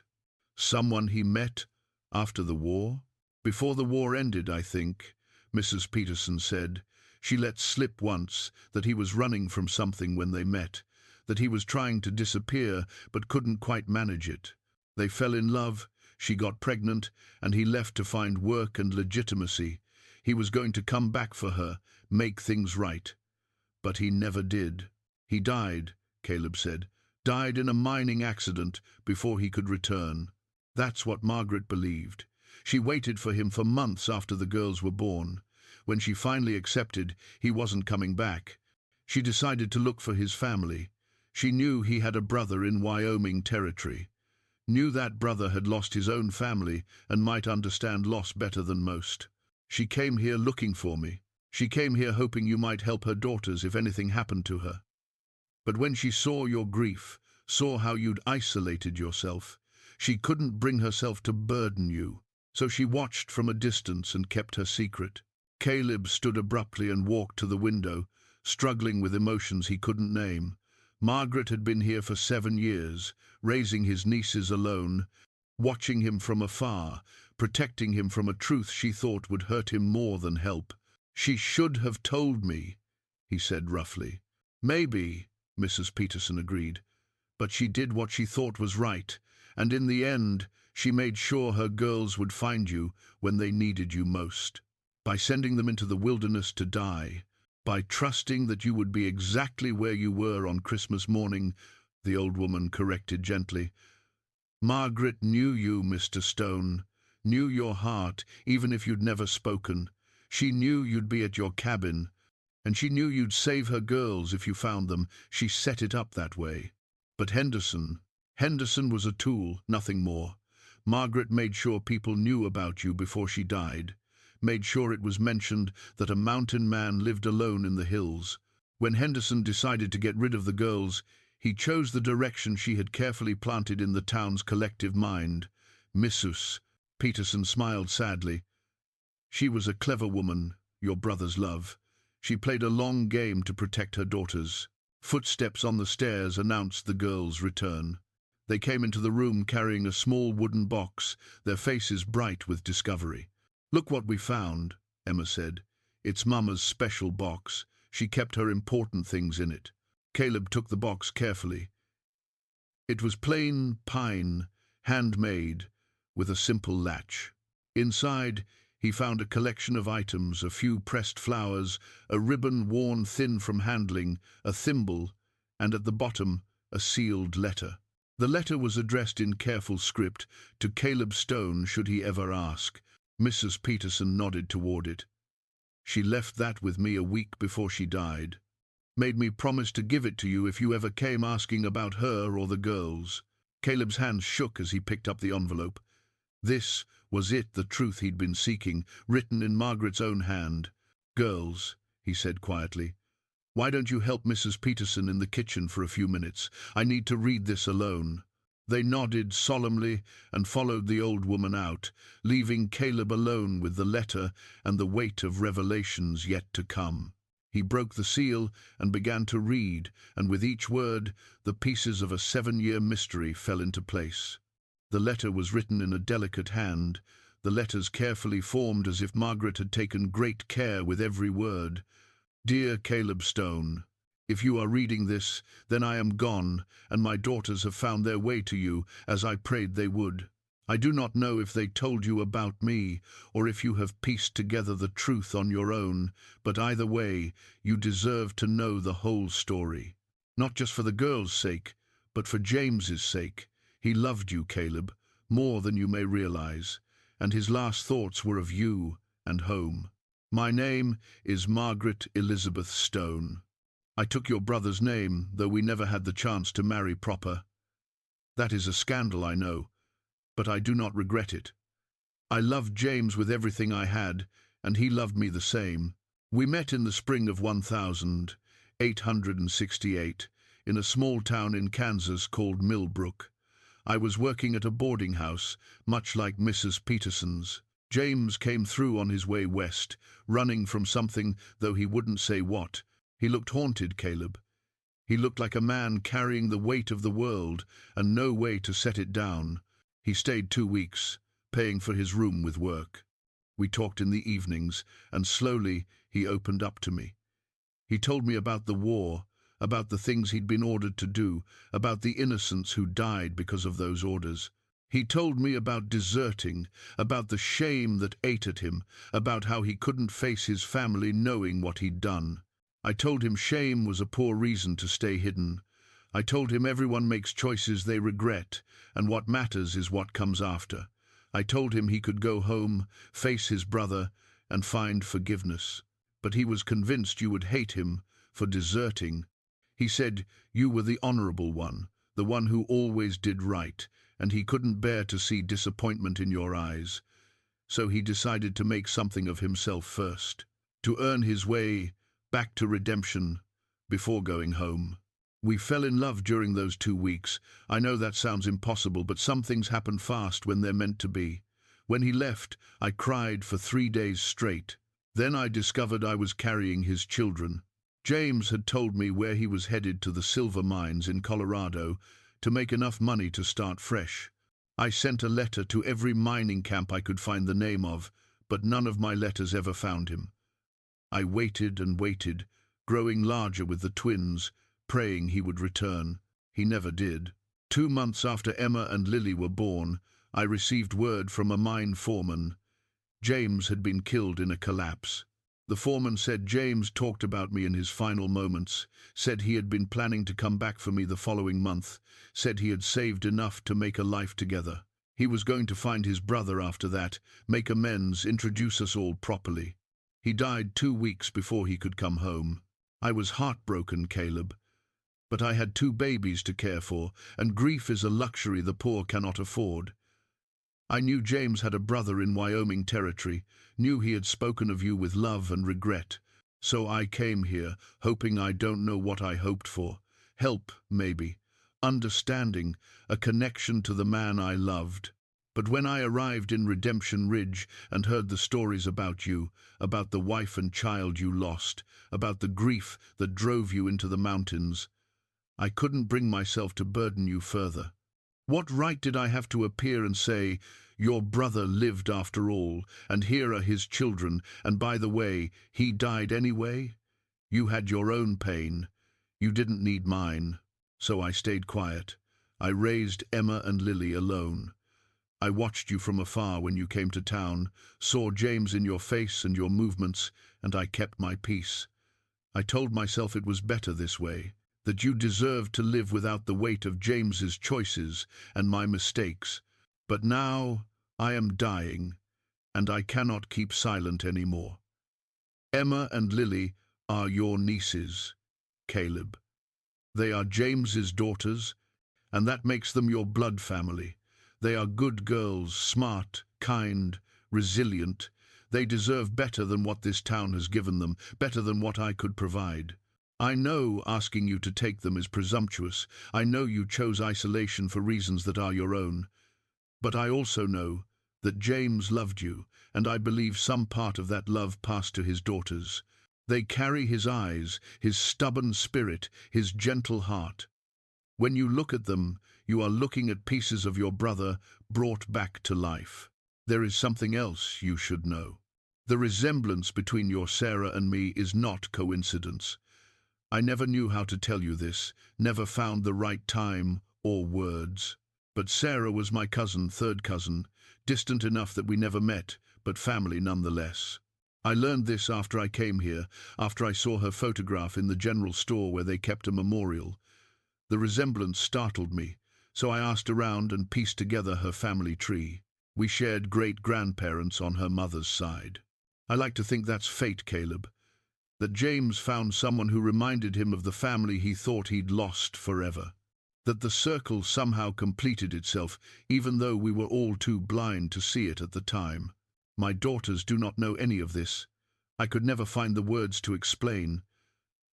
Someone he met after the war? Before the war ended, I think, Mrs. Peterson said. She let slip once that he was running from something when they met, that he was trying to disappear but couldn't quite manage it. They fell in love, she got pregnant, and he left to find work and legitimacy. He was going to come back for her, make things right. But he never did. He died, Caleb said, died in a mining accident before he could return. That's what Margaret believed. She waited for him for months after the girls were born. When she finally accepted he wasn't coming back, she decided to look for his family. She knew he had a brother in Wyoming Territory. Knew that brother had lost his own family and might understand loss better than most. She came here looking for me. She came here hoping you might help her daughters if anything happened to her. But when she saw your grief, saw how you'd isolated yourself, she couldn't bring herself to burden you. So she watched from a distance and kept her secret. Caleb stood abruptly and walked to the window, struggling with emotions he couldn't name. Margaret had been here for 7 years, raising his nieces alone, watching him from afar, protecting him from a truth she thought would hurt him more than help. She should have told me, he said roughly. Maybe, Mrs. Peterson agreed, but she did what she thought was right, and in the end, she made sure her girls would find you when they needed you most. By sending them into the wilderness to die, by trusting that you would be exactly where you were on Christmas morning, the old woman corrected gently. Margaret knew you, Mr. Stone, knew your heart, even if you'd never spoken. She knew you'd be at your cabin, and she knew you'd save her girls if you found them. She set it up that way. But Henderson was a tool, nothing more. Margaret made sure people knew about you before she died, made sure it was mentioned that a mountain man lived alone in the hills. When Henderson decided to get rid of the girls, he chose the direction she had carefully planted in the town's collective mind. Mrs. Peterson smiled sadly. She was a clever woman, your brother's love. She played a long game to protect her daughters. Footsteps on the stairs announced the girls' return. They came into the room carrying a small wooden box, their faces bright with discovery. Look what we found, Emma said. It's Mama's special box. She kept her important things in it. Caleb took the box carefully. It was plain pine, handmade, with a simple latch. Inside, he found a collection of items, a few pressed flowers, a ribbon worn thin from handling, a thimble, and at the bottom, a sealed letter. The letter was addressed in careful script to Caleb Stone should he ever ask. Mrs. Peterson nodded toward it. She left that with me a week before she died. Made me promise to give it to you if you ever came asking about her or the girls. Caleb's hands shook as he picked up the envelope. This was it, the truth he'd been seeking, written in Margaret's own hand. Girls, he said quietly, why don't you help Mrs. Peterson in the kitchen for a few minutes? I need to read this alone. They nodded solemnly and followed the old woman out, leaving Caleb alone with the letter and the weight of revelations yet to come. He broke the seal and began to read, and with each word, the pieces of a 7-year mystery fell into place. The letter was written in a delicate hand, the letters carefully formed as if Margaret had taken great care with every word. Dear Caleb Stone, if you are reading this, then I am gone, and my daughters have found their way to you, as I prayed they would. I do not know if they told you about me, or if you have pieced together the truth on your own, but either way, you deserve to know the whole story. Not just for the girls' sake, but for James's sake. He loved you, Caleb, more than you may realize, and his last thoughts were of you and home. My name is Margaret Elizabeth Stone. I took your brother's name, though we never had the chance to marry proper. That is a scandal, I know, but I do not regret it. I loved James with everything I had, and he loved me the same. We met in the spring of 1868 in a small town in Kansas called Millbrook. I was working at a boarding house, much like Mrs. Peterson's. James came through on his way west, running from something, though he wouldn't say what. He looked haunted, Caleb. He looked like a man carrying the weight of the world and no way to set it down. He stayed 2 weeks, paying for his room with work. We talked in the evenings, and slowly he opened up to me. He told me about the war, about the things he'd been ordered to do, about the innocents who died because of those orders. He told me about deserting, about the shame that ate at him, about how he couldn't face his family knowing what he'd done. I told him shame was a poor reason to stay hidden. I told him everyone makes choices they regret, and what matters is what comes after. I told him he could go home, face his brother, and find forgiveness. But he was convinced you would hate him for deserting. He said you were the honorable one, the one who always did right, and he couldn't bear to see disappointment in your eyes. So he decided to make something of himself first, to earn his way back to redemption before going home. We fell in love during those 2 weeks. I know that sounds impossible, but some things happen fast when they're meant to be. When he left, I cried for 3 days straight. Then I discovered I was carrying his children. James had told me where he was headed to the silver mines in Colorado to make enough money to start fresh. I sent a letter to every mining camp I could find the name of, but none of my letters ever found him. I waited and waited, growing larger with the twins, praying he would return. He never did. 2 months after Emma and Lily were born, I received word from a mine foreman. James had been killed in a collapse. The foreman said James talked about me in his final moments, said he had been planning to come back for me the following month, said he had saved enough to make a life together. He was going to find his brother after that, make amends, introduce us all properly. He died 2 weeks before he could come home. I was heartbroken, Caleb. But I had 2 babies to care for, and grief is a luxury the poor cannot afford. I knew James had a brother in Wyoming Territory, knew he had spoken of you with love and regret. So I came here, hoping I don't know what I hoped for. Help, maybe. Understanding, a connection to the man I loved. But when I arrived in Redemption Ridge and heard the stories about you, about the wife and child you lost, about the grief that drove you into the mountains, I couldn't bring myself to burden you further. What right did I have to appear and say, your brother lived after all, and here are his children, and by the way, he died anyway? You had your own pain. You didn't need mine. So I stayed quiet. I raised Emma and Lily alone. I watched you from afar when you came to town, saw James in your face and your movements, and I kept my peace. I told myself it was better this way, that you deserved to live without the weight of James's choices and my mistakes. But now I am dying, and I cannot keep silent anymore. Emma and Lily are your nieces, Caleb. They are James's daughters, and that makes them your blood family. They are good girls, smart, kind, resilient. They deserve better than what this town has given them, better than what I could provide. I know asking you to take them is presumptuous. I know you chose isolation for reasons that are your own. But I also know that James loved you, and I believe some part of that love passed to his daughters. They carry his eyes, his stubborn spirit, his gentle heart. When you look at them, you are looking at pieces of your brother brought back to life. There is something else you should know. The resemblance between your Sarah and me is not coincidence. I never knew how to tell you this, never found the right time or words. But Sarah was my cousin, third cousin, distant enough that we never met, but family nonetheless. I learned this after I came here, after I saw her photograph in the general store where they kept a memorial. The resemblance startled me, so I asked around and pieced together her family tree. We shared great-grandparents on her mother's side. I like to think that's fate, Caleb. That James found someone who reminded him of the family he thought he'd lost forever. That the circle somehow completed itself, even though we were all too blind to see it at the time. My daughters do not know any of this. I could never find the words to explain.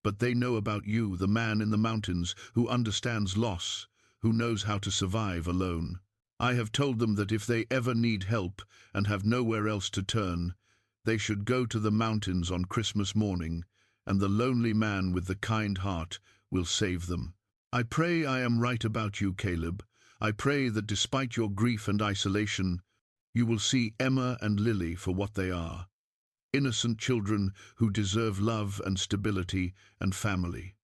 But they know about you, the man in the mountains, who understands loss, who knows how to survive alone. I have told them that if they ever need help and have nowhere else to turn, they should go to the mountains on Christmas morning, and the lonely man with the kind heart will save them. I pray I am right about you, Caleb. I pray that despite your grief and isolation, you will see Emma and Lily for what they are, innocent children who deserve love and stability and family.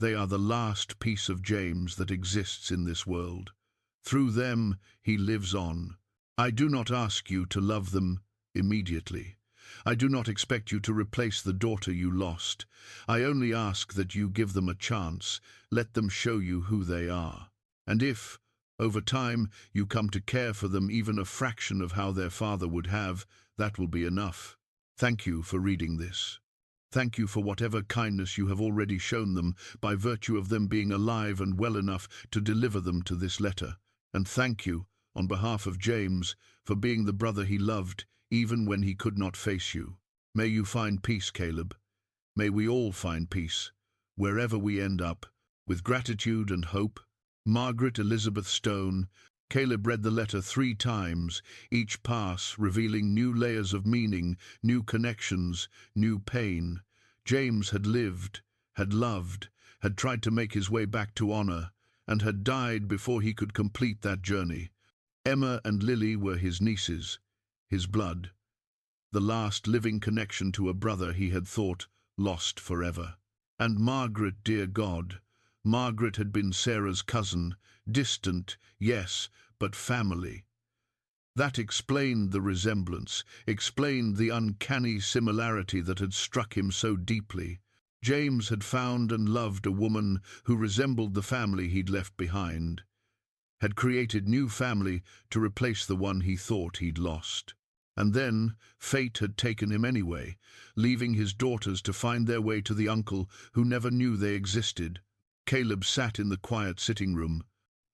They are the last piece of James that exists in this world. Through them, he lives on. I do not ask you to love them immediately. I do not expect you to replace the daughter you lost. I only ask that you give them a chance, let them show you who they are. And if, over time, you come to care for them even a fraction of how their father would have, that will be enough. Thank you for reading this. Thank you for whatever kindness you have already shown them by virtue of them being alive and well enough to deliver them to this letter. And thank you, on behalf of James, for being the brother he loved, even when he could not face you. May you find peace, Caleb. May we all find peace, wherever we end up, with gratitude and hope. Margaret Elizabeth Stone. Caleb read the letter 3 times, each pass revealing new layers of meaning, new connections, new pain. James had lived, had loved, had tried to make his way back to honor, and had died before he could complete that journey. Emma and Lily were his nieces, his blood, the last living connection to a brother he had thought lost forever. And Margaret, dear God, Margaret had been Sarah's cousin, distant, yes, but family. That explained the resemblance, explained the uncanny similarity that had struck him so deeply. James had found and loved a woman who resembled the family he'd left behind, had created new family to replace the one he thought he'd lost. And then fate had taken him anyway, leaving his daughters to find their way to the uncle who never knew they existed. Caleb sat in the quiet sitting room,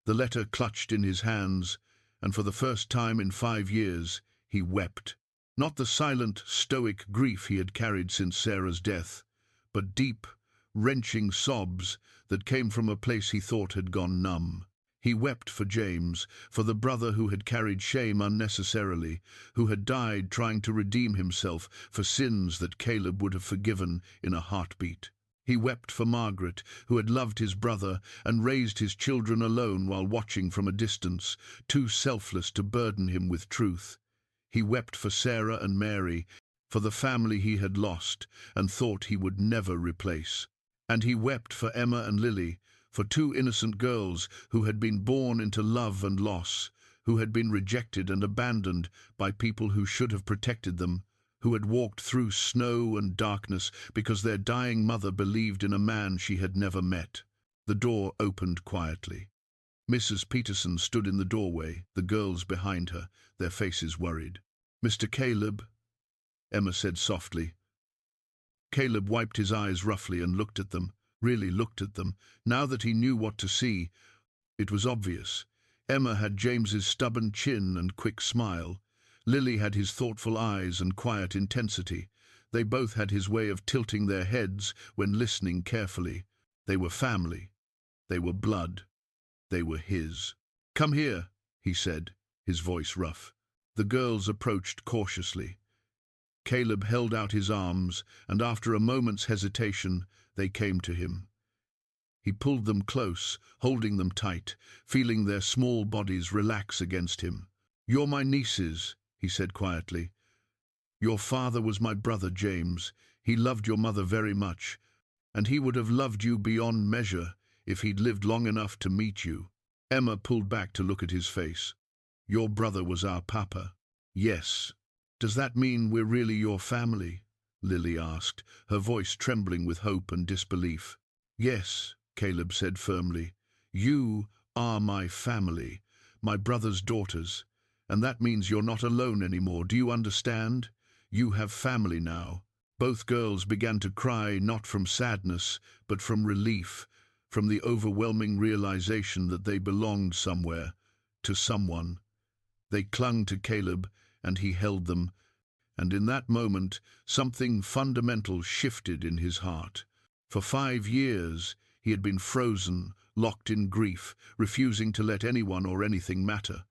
the letter clutched in his hands, and for the first time in 5 years he wept. Not the silent, stoic grief he had carried since Sarah's death, but deep, wrenching sobs that came from a place he thought had gone numb. He wept for James, for the brother who had carried shame unnecessarily, who had died trying to redeem himself for sins that Caleb would have forgiven in a heartbeat. He wept for Margaret, who had loved his brother and raised his children alone while watching from a distance, too selfless to burden him with truth. He wept for Sarah and Mary, for the family he had lost and thought he would never replace. And he wept for Emma and Lily, for 2 innocent girls who had been born into love and loss, who had been rejected and abandoned by people who should have protected them, who had walked through snow and darkness because their dying mother believed in a man she had never met. The door opened quietly. Mrs. Peterson stood in the doorway, the girls behind her, their faces worried. "Mr. Caleb," Emma said softly. Caleb wiped his eyes roughly and looked at them, really looked at them. Now that he knew what to see, it was obvious. Emma had James's stubborn chin and quick smile. Lily had his thoughtful eyes and quiet intensity. They both had his way of tilting their heads when listening carefully. They were family. They were blood. They were his. "Come here," he said, his voice rough. The girls approached cautiously. Caleb held out his arms, and after a moment's hesitation, they came to him. He pulled them close, holding them tight, feeling their small bodies relax against him. "You're my nieces," he said quietly. "Your father was my brother, James. He loved your mother very much, and he would have loved you beyond measure if he'd lived long enough to meet you." Emma pulled back to look at his face. "Your brother was our papa." "Yes. Does that mean we're really your family?" Lily asked, her voice trembling with hope and disbelief. "Yes," Caleb said firmly. "You are my family, my brother's daughters. And that means you're not alone anymore. Do you understand? You have family now." Both girls began to cry, not from sadness, but from relief, from the overwhelming realization that they belonged somewhere, to someone. They clung to Caleb, and he held them, and in that moment something fundamental shifted in his heart. For 5 years he had been frozen, locked in grief, refusing to let anyone or anything matter.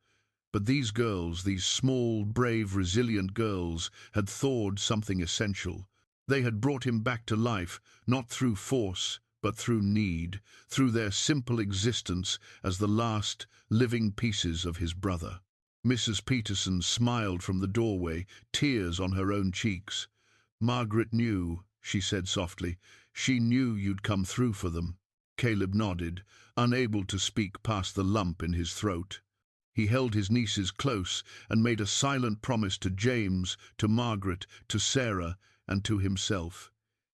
But these girls, these small, brave, resilient girls, had thawed something essential. They had brought him back to life, not through force, but through need, through their simple existence as the last living pieces of his brother. Mrs. Peterson smiled from the doorway, tears on her own cheeks. "Margaret knew," she said softly. "She knew you'd come through for them." Caleb nodded, unable to speak past the lump in his throat. He held his nieces close and made a silent promise to James, to Margaret, to Sarah, and to himself.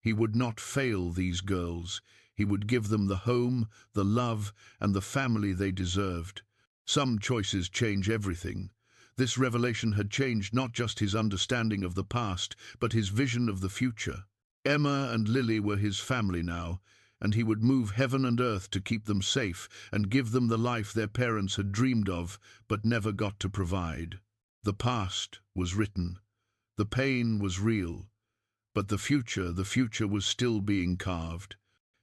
He would not fail these girls. He would give them the home, the love, and the family they deserved. Some choices change everything. This revelation had changed not just his understanding of the past, but his vision of the future. Emma and Lily were his family now, and he would move heaven and earth to keep them safe and give them the life their parents had dreamed of but never got to provide. The past was written. The pain was real. But the future was still being carved.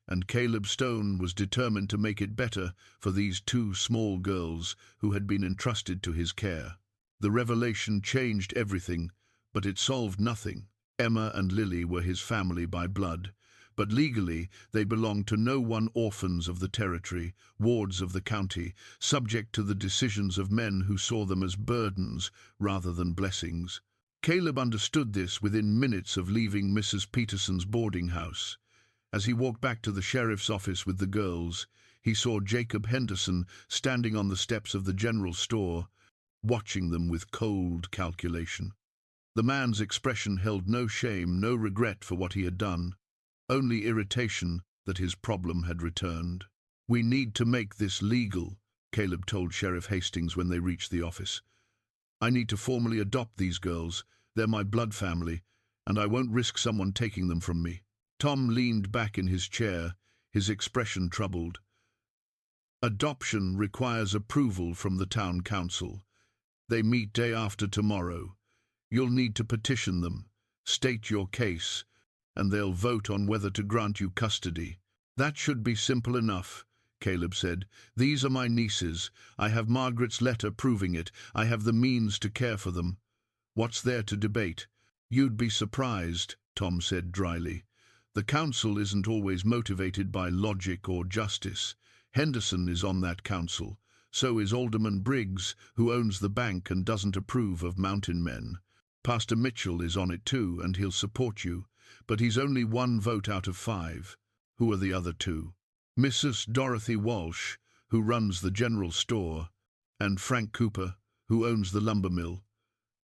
And Caleb Stone was determined to make it better for these two small girls who had been entrusted to his care. The revelation changed everything, but it solved nothing. Emma and Lily were his family by blood, but legally they belonged to no one. Orphans of the territory, wards of the county, subject to the decisions of men who saw them as burdens rather than blessings. Caleb understood this within minutes of leaving Mrs. Peterson's boarding house. As he walked back to the sheriff's office with the girls, he saw Jacob Henderson standing on the steps of the general store, watching them with cold calculation. The man's expression held no shame, no regret for what he had done, only irritation that his problem had returned. "We need to make this legal," Caleb told Sheriff Hastings when they reached the office. "I need to formally adopt these girls. They're my blood family, and I won't risk someone taking them from me." Tom leaned back in his chair, his expression troubled. "Adoption requires approval from the town council. They meet day after tomorrow. You'll need to petition them, state your case, and they'll vote on whether to grant you custody." "That should be simple enough," Caleb said. "These are my nieces. I have Margaret's letter proving it. I have the means to care for them. What's there to debate?" "You'd be surprised," Tom said dryly. "The council isn't always motivated by logic or justice. Henderson is on that council. So is Alderman Briggs, who owns the bank and doesn't approve of mountain men. Pastor Mitchell is on it too, and he'll support you. But he's only one vote out of 5. Who are the other 2? Mrs. Dorothy Walsh, who runs the general store, and Frank Cooper, who owns the lumber mill.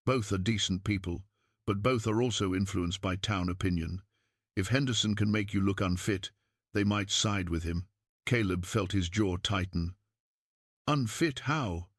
Both are decent people, but both are also influenced by town opinion. If Henderson can make you look unfit, they might side with him." Caleb felt his jaw tighten. "Unfit how?"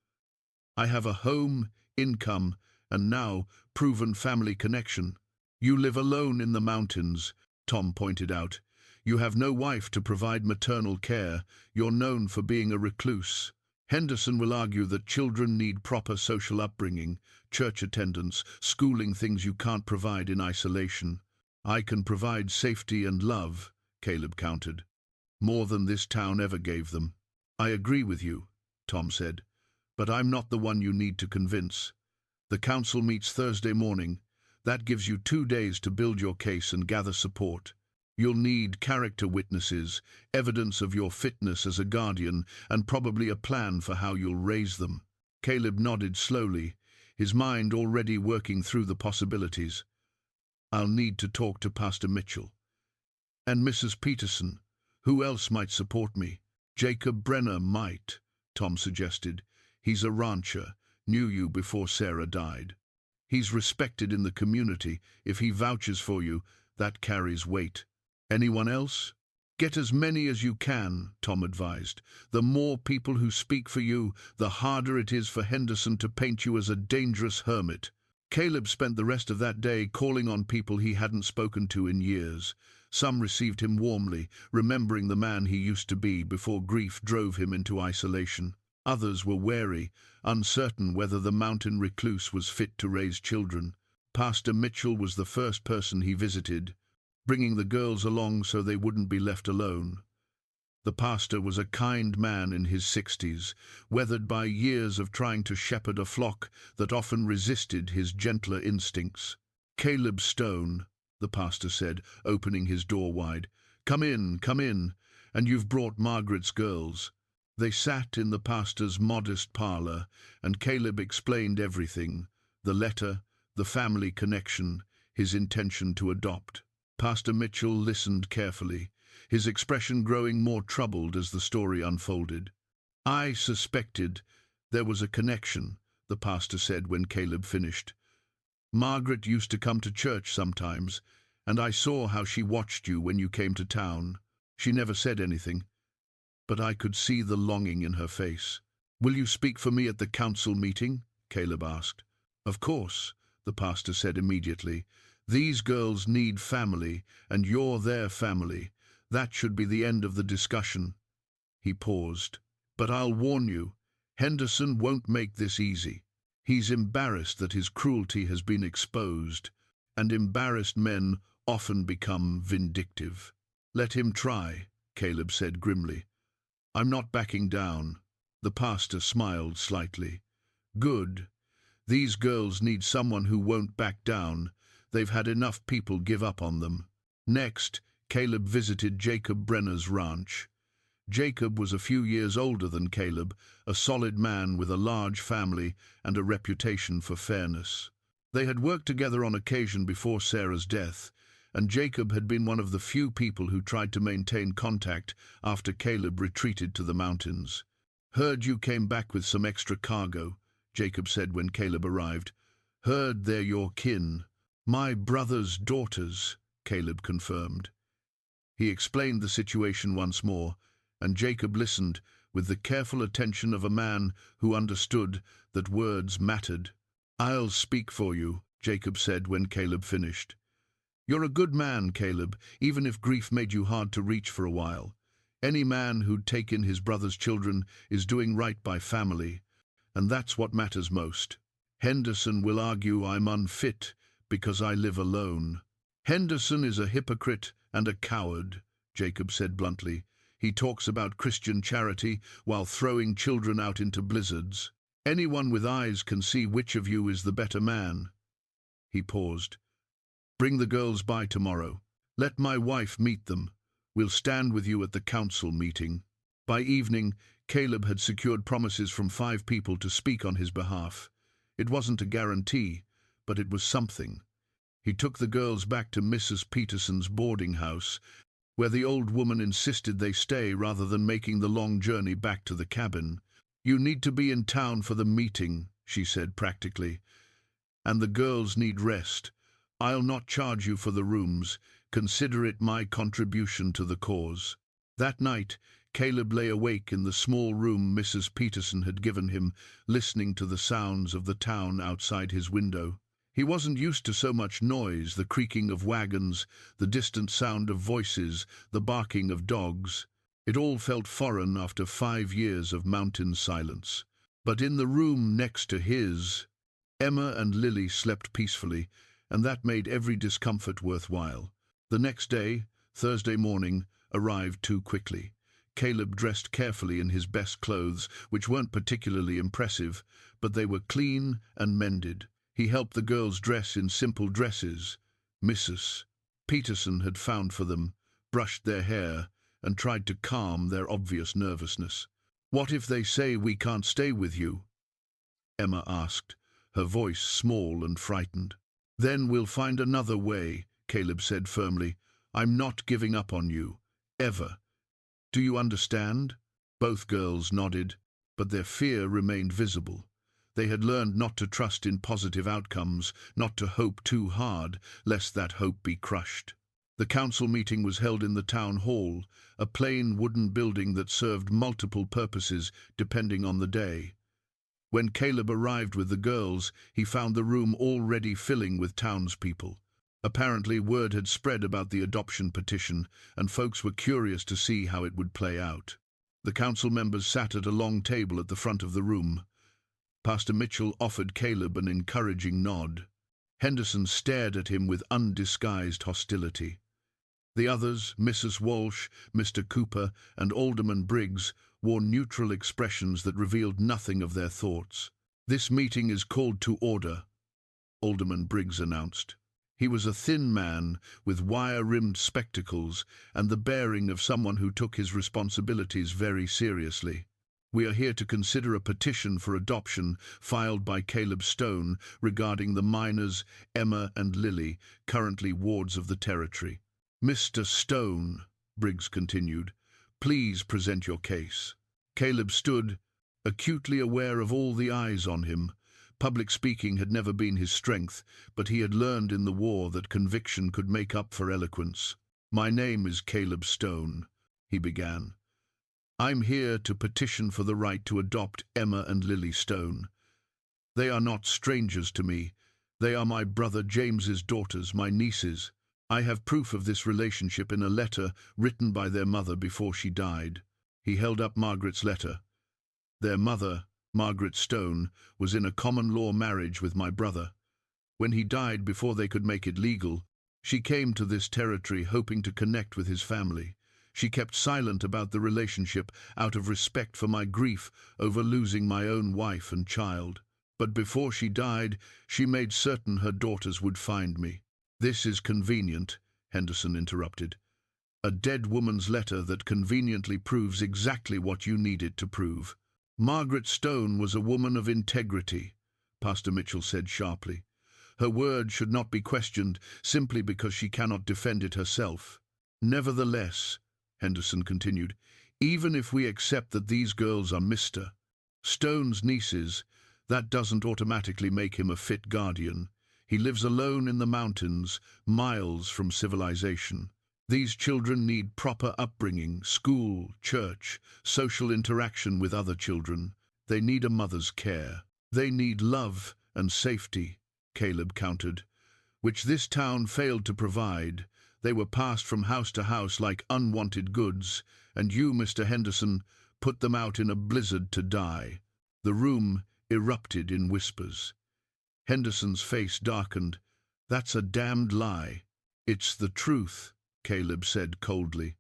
"I have a home, income, and now proven family connection." "You live alone in the mountains," Tom pointed out. "You have no wife to provide maternal care. You're known for being a recluse. Henderson will argue that children need proper social upbringing, church attendance, schooling, things you can't provide in isolation. I can provide safety and love," Caleb countered. "More than this town ever gave them." "I agree with you," Tom said, "but I'm not the one you need to convince. The council meets Thursday morning. That gives you 2 days to build your case and gather support. You'll need character witnesses, evidence of your fitness as a guardian, and probably a plan for how you'll raise them." Caleb nodded slowly, his mind already working through the possibilities. "I'll need to talk to Pastor Mitchell. And Mrs. Peterson. Who else might support me?" "Jacob Brenner might," Tom suggested. "He's a rancher, knew you before Sarah died. He's respected in the community. If he vouches for you, that carries weight." "Anyone else?" "Get as many as you can," Tom advised. "The more people who speak for you, the harder it is for Henderson to paint you as a dangerous hermit." Caleb spent the rest of that day calling on people he hadn't spoken to in years. Some received him warmly, remembering the man he used to be before grief drove him into isolation. Others were wary, uncertain whether the mountain recluse was fit to raise children. Pastor Mitchell was the first person he visited, bringing the girls along so they wouldn't be left alone. The pastor was a kind man in his 60s, weathered by years of trying to shepherd a flock that often resisted his gentler instincts. "Caleb Stone," the pastor said, opening his door wide. Come in, and you've brought Margaret's girls." They sat in the pastor's modest parlor, and Caleb explained everything: the letter, the family connection, his intention to adopt. Pastor Mitchell listened carefully, his expression growing more troubled as the story unfolded. "I suspected there was a connection," the pastor said when Caleb finished. "Margaret used to come to church sometimes, and I saw how she watched you when you came to town. She never said anything, but I could see the longing in her face." "Will you speak for me at the council meeting?" Caleb asked. "Of course," the pastor said immediately. "These girls need family, and you're their family. That should be the end of the discussion." He paused. "But I'll warn you, Henderson won't make this easy. He's embarrassed that his cruelty has been exposed, and embarrassed men often become vindictive." "Let him try," Caleb said grimly. "I'm not backing down." The pastor smiled slightly. "Good. These girls need someone who won't back down. They've had enough people give up on them." Next, Caleb visited Jacob Brenner's ranch. Jacob was a few years older than Caleb, a solid man with a large family and a reputation for fairness. They had worked together on occasion before Sarah's death, and Jacob had been one of the few people who tried to maintain contact after Caleb retreated to the mountains. "Heard you came back with some extra cargo," Jacob said when Caleb arrived. "Heard they're your kin." "My brother's daughters," Caleb confirmed. He explained the situation once more, and Jacob listened with the careful attention of a man who understood that words mattered. "I'll speak for you," Jacob said when Caleb finished. "You're a good man, Caleb, even if grief made you hard to reach for a while. Any man who'd take in his brother's children is doing right by family, and that's what matters most. Henderson will argue I'm unfit because I live alone." "Henderson is a hypocrite and a coward," Jacob said bluntly. "He talks about Christian charity while throwing children out into blizzards. Anyone with eyes can see which of you is the better man." He paused. "Bring the girls by tomorrow. Let my wife meet them. We'll stand with you at the council meeting." By evening, Caleb had secured promises from 5 people to speak on his behalf. It wasn't a guarantee, but it was something. He took the girls back to Mrs. Peterson's boarding house, where the old woman insisted they stay rather than making the long journey back to the cabin. "You need to be in town for the meeting," she said practically, "and the girls need rest. I'll not charge you for the rooms. Consider it my contribution to the cause." That night, Caleb lay awake in the small room Mrs. Peterson had given him, listening to the sounds of the town outside his window. He wasn't used to so much noise, the creaking of wagons, the distant sound of voices, the barking of dogs. It all felt foreign after 5 years of mountain silence. But in the room next to his, Emma and Lily slept peacefully, and that made every discomfort worthwhile. The next day, Thursday morning, arrived too quickly. Caleb dressed carefully in his best clothes, which weren't particularly impressive, but they were clean and mended. He helped the girls dress in simple dresses Mrs. Peterson had found for them, brushed their hair, and tried to calm their obvious nervousness. "What if they say we can't stay with you?" Emma asked, her voice small and frightened. "Then we'll find another way," Caleb said firmly. "I'm not giving up on you. Ever. Do you understand?" Both girls nodded, but their fear remained visible. They had learned not to trust in positive outcomes, not to hope too hard, lest that hope be crushed. The council meeting was held in the town hall, a plain wooden building that served multiple purposes depending on the day. When Caleb arrived with the girls, he found the room already filling with townspeople. Apparently, word had spread about the adoption petition, and folks were curious to see how it would play out. The council members sat at a long table at the front of the room. Pastor Mitchell offered Caleb an encouraging nod. Henderson stared at him with undisguised hostility. The others, Mrs. Walsh, Mr. Cooper, and Alderman Briggs, wore neutral expressions that revealed nothing of their thoughts. "This meeting is called to order," Alderman Briggs announced. He was a thin man with wire-rimmed spectacles and the bearing of someone who took his responsibilities very seriously. "We are here to consider a petition for adoption filed by Caleb Stone regarding the minors Emma and Lily, currently wards of the territory." "Mr. Stone," Briggs continued, "please present your case." Caleb stood, acutely aware of all the eyes on him. Public speaking had never been his strength, but he had learned in the war that conviction could make up for eloquence. "My name is Caleb Stone," he began. "I'm here to petition for the right to adopt Emma and Lily Stone. They are not strangers to me. They are my brother James's daughters, my nieces. I have proof of this relationship in a letter written by their mother before she died." He held up Margaret's letter. "Their mother, Margaret Stone, was in a common-law marriage with my brother. When he died before they could make it legal, she came to this territory hoping to connect with his family. She kept silent about the relationship out of respect for my grief over losing my own wife and child. But before she died, she made certain her daughters would find me." "This is convenient," Henderson interrupted. "A dead woman's letter that conveniently proves exactly what you need it to prove." "Margaret Stone was a woman of integrity," Pastor Mitchell said sharply. "Her word should not be questioned simply because she cannot defend it herself." "Nevertheless," Henderson continued, "even if we accept that these girls are Mr. Stone's nieces, that doesn't automatically make him a fit guardian. He lives alone in the mountains, miles from civilization. These children need proper upbringing, school, church, social interaction with other children. They need a mother's care. They need love and safety," Caleb countered, "which this town failed to provide. They were passed from house to house like unwanted goods, and you, Mr. Henderson, put them out in a blizzard to die." The room erupted in whispers. Henderson's face darkened. "That's a damned lie." "It's the truth," Caleb said coldly.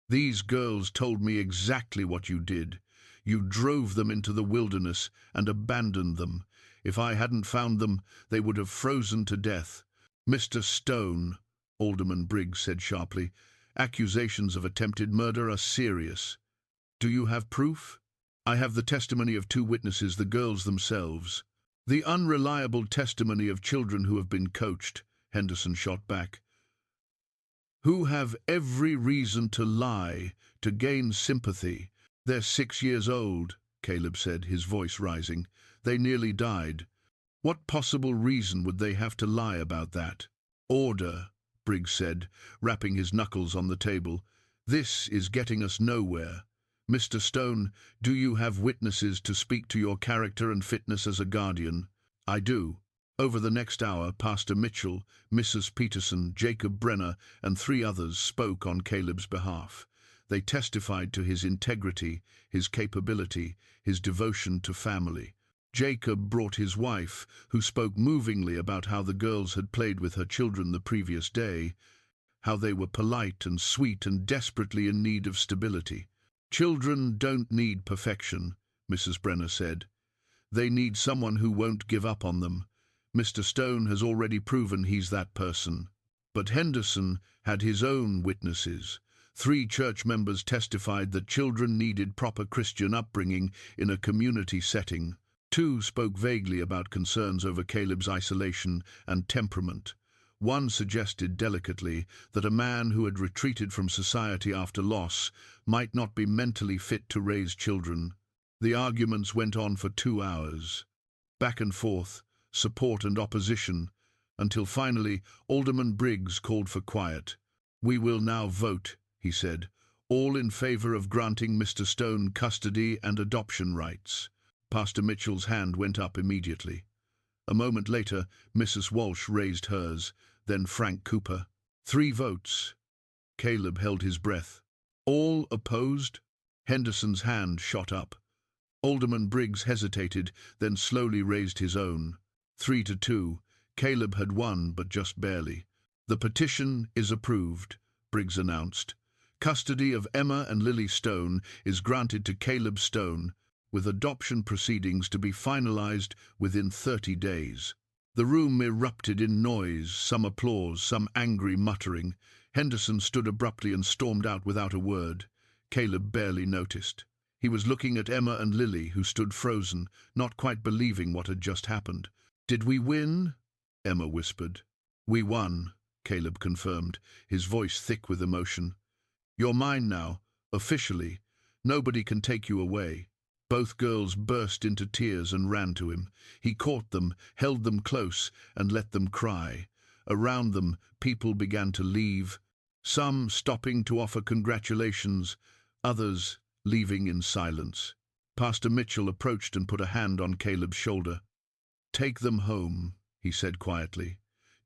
"These girls told me exactly what you did. You drove them into the wilderness and abandoned them. If I hadn't found them, they would have frozen to death." "Mr. Stone," Alderman Briggs said sharply, "accusations of attempted murder are serious. Do you have proof?" "I have the testimony of 2 witnesses, the girls themselves." "The unreliable testimony of children who have been coached," Henderson shot back. "Who have every reason to lie, to gain sympathy. They're 6 years old," Caleb said, his voice rising. "They nearly died. What possible reason would they have to lie about that?" "Order," Briggs said, rapping his knuckles on the table. "This is getting us nowhere. Mr. Stone, do you have witnesses to speak to your character and fitness as a guardian?" "I do." Over the next hour, Pastor Mitchell, Mrs. Peterson, Jacob Brenner, and 3 others spoke on Caleb's behalf. They testified to his integrity, his capability, his devotion to family. Jacob brought his wife, who spoke movingly about how the girls had played with her children the previous day, how they were polite and sweet and desperately in need of stability. "Children don't need perfection," Mrs. Brenner said. "They need someone who won't give up on them. Mr. Stone has already proven he's that person." But Henderson had his own witnesses. 3 church members testified that children needed proper Christian upbringing in a community setting. 2 spoke vaguely about concerns over Caleb's isolation and temperament. One suggested delicately that a man who had retreated from society after loss might not be mentally fit to raise children. The arguments went on for 2 hours. Back and forth, support and opposition, until finally Alderman Briggs called for quiet. "We will now vote," he said, "all in favor of granting Mr. Stone custody and adoption rights." Pastor Mitchell's hand went up immediately. A moment later, Mrs. Walsh raised hers, then Frank Cooper. 3 votes. Caleb held his breath. "All opposed?" Henderson's hand shot up. Alderman Briggs hesitated, then slowly raised his own. 3-2. Caleb had won, but just barely. "The petition is approved," Briggs announced. Custody of Emma and Lily Stone is granted to Caleb Stone, with adoption proceedings to be finalized within 30 days. The room erupted in noise, some applause, some angry muttering. Henderson stood abruptly and stormed out without a word. Caleb barely noticed. He was looking at Emma and Lily, who stood frozen, not quite believing what had just happened. "Did we win?" Emma whispered. "We won," Caleb confirmed, his voice thick with emotion. "You're mine now, officially. Nobody can take you away." Both girls burst into tears and ran to him. He caught them, held them close, and let them cry. Around them, people began to leave, some stopping to offer congratulations, others leaving in silence. Pastor Mitchell approached and put a hand on Caleb's shoulder. "Take them home," he said quietly.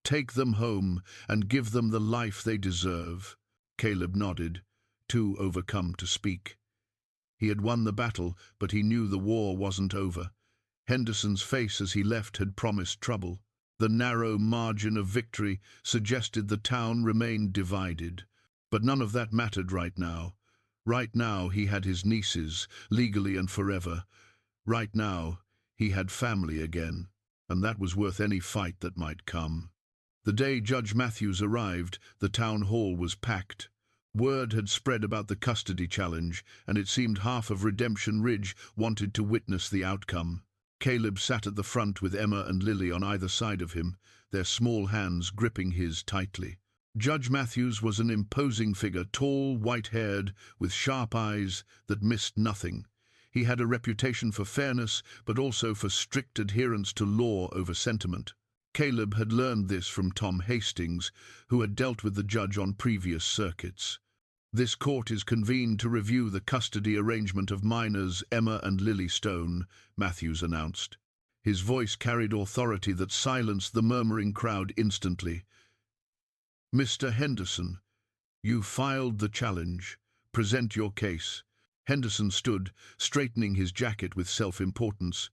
"Take them home and give them the life they deserve." Caleb nodded, too overcome to speak. He had won the battle, but he knew the war wasn't over. Henderson's face as he left had promised trouble. The narrow margin of victory suggested the town remained divided. But none of that mattered right now. Right now he had his nieces, legally and forever. Right now he had family again, and that was worth any fight that might come. The day Judge Matthews arrived, the town hall was packed. Word had spread about the custody challenge, and it seemed half of Redemption Ridge wanted to witness the outcome. Caleb sat at the front with Emma and Lily on either side of him, their small hands gripping his tightly. Judge Matthews was an imposing figure, tall, white-haired, with sharp eyes that missed nothing. He had a reputation for fairness, but also for strict adherence to law over sentiment. Caleb had learned this from Tom Hastings, who had dealt with the judge on previous circuits. "This court is convened to review the custody arrangement of minors Emma and Lily Stone," Matthews announced. His voice carried authority that silenced the murmuring crowd instantly. "Mr. Henderson, you filed the challenge. Present your case." Henderson stood, straightening his jacket with self-importance.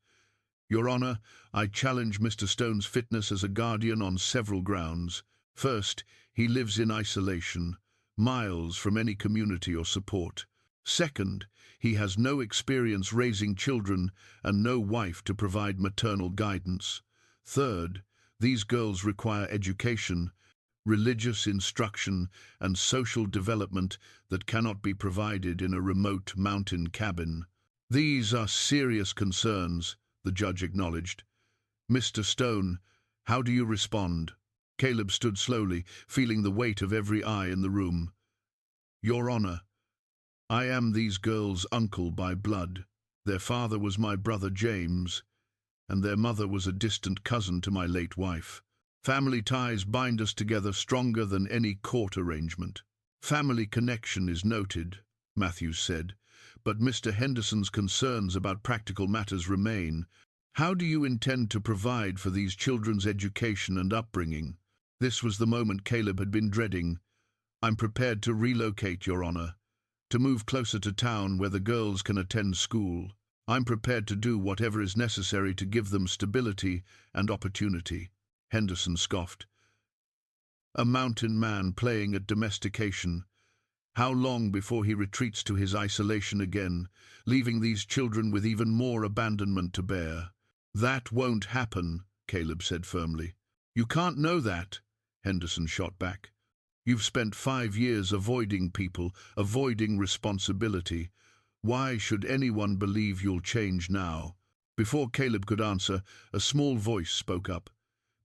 "Your Honor, I challenge Mr. Stone's fitness as a guardian on several grounds. First, he lives in isolation, miles from any community or support. Second, he has no experience raising children and no wife to provide maternal guidance. Third, these girls require education, religious instruction, and social development that cannot be provided in a remote mountain cabin. These are serious concerns," the judge acknowledged. "Mr. Stone, how do you respond?" Caleb stood slowly, feeling the weight of every eye in the room. "Your Honor, I am these girls' uncle by blood. Their father was my brother James, and their mother was a distant cousin to my late wife. Family ties bind us together stronger than any court arrangement." "Family connection is noted," Matthews said, "but Mr. Henderson's concerns about practical matters remain. How do you intend to provide for these children's education and upbringing?" This was the moment Caleb had been dreading. "I'm prepared to relocate, Your Honor, to move closer to town where the girls can attend school. I'm prepared to do whatever is necessary to give them stability and opportunity." Henderson scoffed. "A mountain man playing at domestication. How long before he retreats to his isolation again, leaving these children with even more abandonment to bear?" "That won't happen," Caleb said firmly. "You can't know that," Henderson shot back. "You've spent 5 years avoiding people, avoiding responsibility. Why should anyone believe you'll change now?" Before Caleb could answer, a small voice spoke up.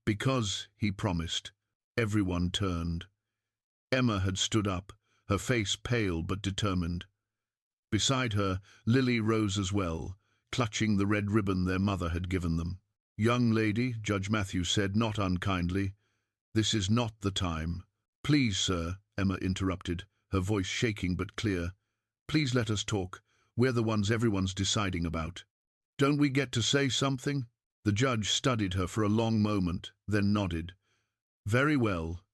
"Because," he promised. Everyone turned. Emma had stood up, her face pale but determined. Beside her, Lily rose as well, clutching the red ribbon their mother had given them. "Young lady," Judge Matthews said, not unkindly, "this is not the time." "Please, sir," Emma interrupted, her voice shaking but clear. "Please let us talk. We're the ones everyone's deciding about." "Don't we get to say something?" The judge studied her for a long moment, then nodded. "Very well.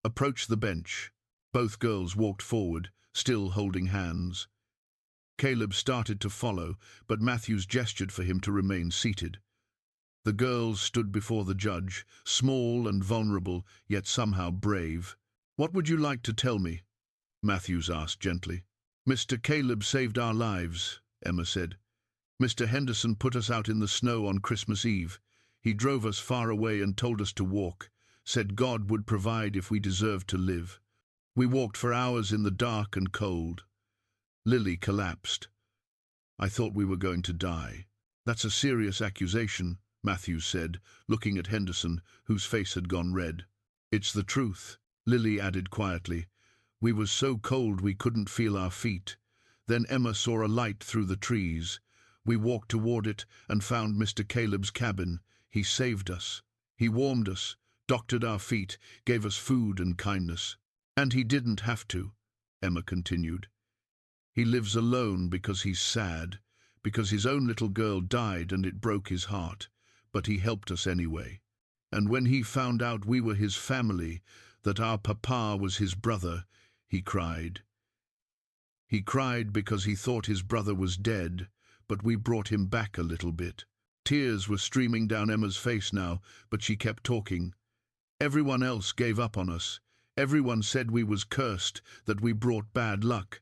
Approach the bench." Both girls walked forward, still holding hands. Caleb started to follow, but Matthews gestured for him to remain seated. The girls stood before the judge, small and vulnerable, yet somehow brave. "What would you like to tell me?" Matthews asked gently. Mr. Caleb saved our lives, Emma said. Mr. Henderson put us out in the snow on Christmas Eve. He drove us far away and told us to walk, said God would provide if we deserved to live. We walked for hours in the dark and cold. Lily collapsed. I thought we were going to die. That's a serious accusation, Matthews said, looking at Henderson, whose face had gone red. It's the truth, Lily added quietly. We was so cold we couldn't feel our feet. Then Emma saw a light through the trees. We walked toward it and found Mr. Caleb's cabin. He saved us. He warmed us, doctored our feet, gave us food and kindness. And he didn't have to, Emma continued. He lives alone because he's sad, because his own little girl died and it broke his heart. But he helped us anyway. And when he found out we were his family, that our papa was his brother, he cried. He cried because he thought his brother was dead, but we brought him back a little bit. Tears were streaming down Emma's face now, but she kept talking. Everyone else gave up on us. Everyone said we was cursed, that we brought bad luck.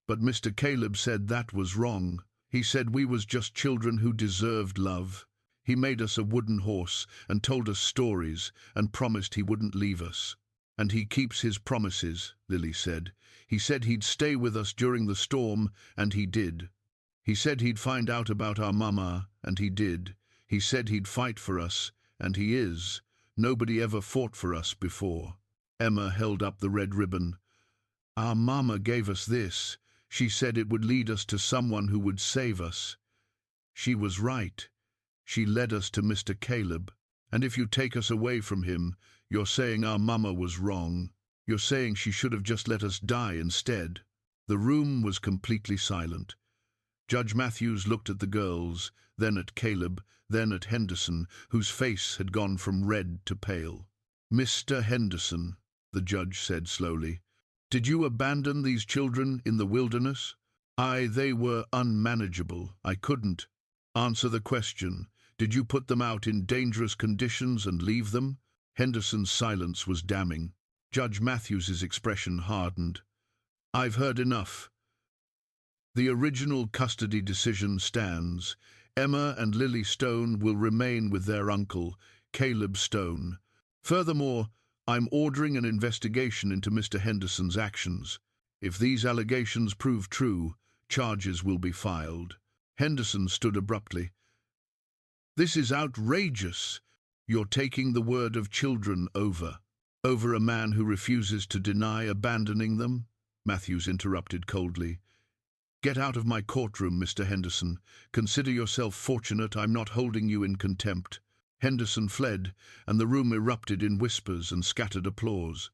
But Mr. Caleb said that was wrong. He said we was just children who deserved love. He made us a wooden horse and told us stories and promised he wouldn't leave us. And he keeps his promises, Lily said. He said he'd stay with us during the storm, and he did. He said he'd find out about our mama, and he did. He said he'd fight for us, and he is. Nobody ever fought for us before. Emma held up the red ribbon. Our mama gave us this. She said it would lead us to someone who would save us. She was right. She led us to Mr. Caleb. And if you take us away from him, you're saying our mama was wrong. You're saying she should have just let us die instead. The room was completely silent. Judge Matthews looked at the girls, then at Caleb, then at Henderson, whose face had gone from red to pale. Mr. Henderson, the judge said slowly, did you abandon these children in the wilderness? They were unmanageable. I couldn't. Answer the question. Did you put them out in dangerous conditions and leave them? Henderson's silence was damning. Judge Matthews's expression hardened. I've heard enough. The original custody decision stands. Emma and Lily Stone will remain with their uncle, Caleb Stone. Furthermore, I'm ordering an investigation into Mr. Henderson's actions. If these allegations prove true, charges will be filed. Henderson stood abruptly. This is outrageous. You're taking the word of children over a man who refuses to deny abandoning them? Matthews interrupted coldly. Get out of my courtroom, Mr. Henderson. Consider yourself fortunate I'm not holding you in contempt. Henderson fled, and the room erupted in whispers and scattered applause.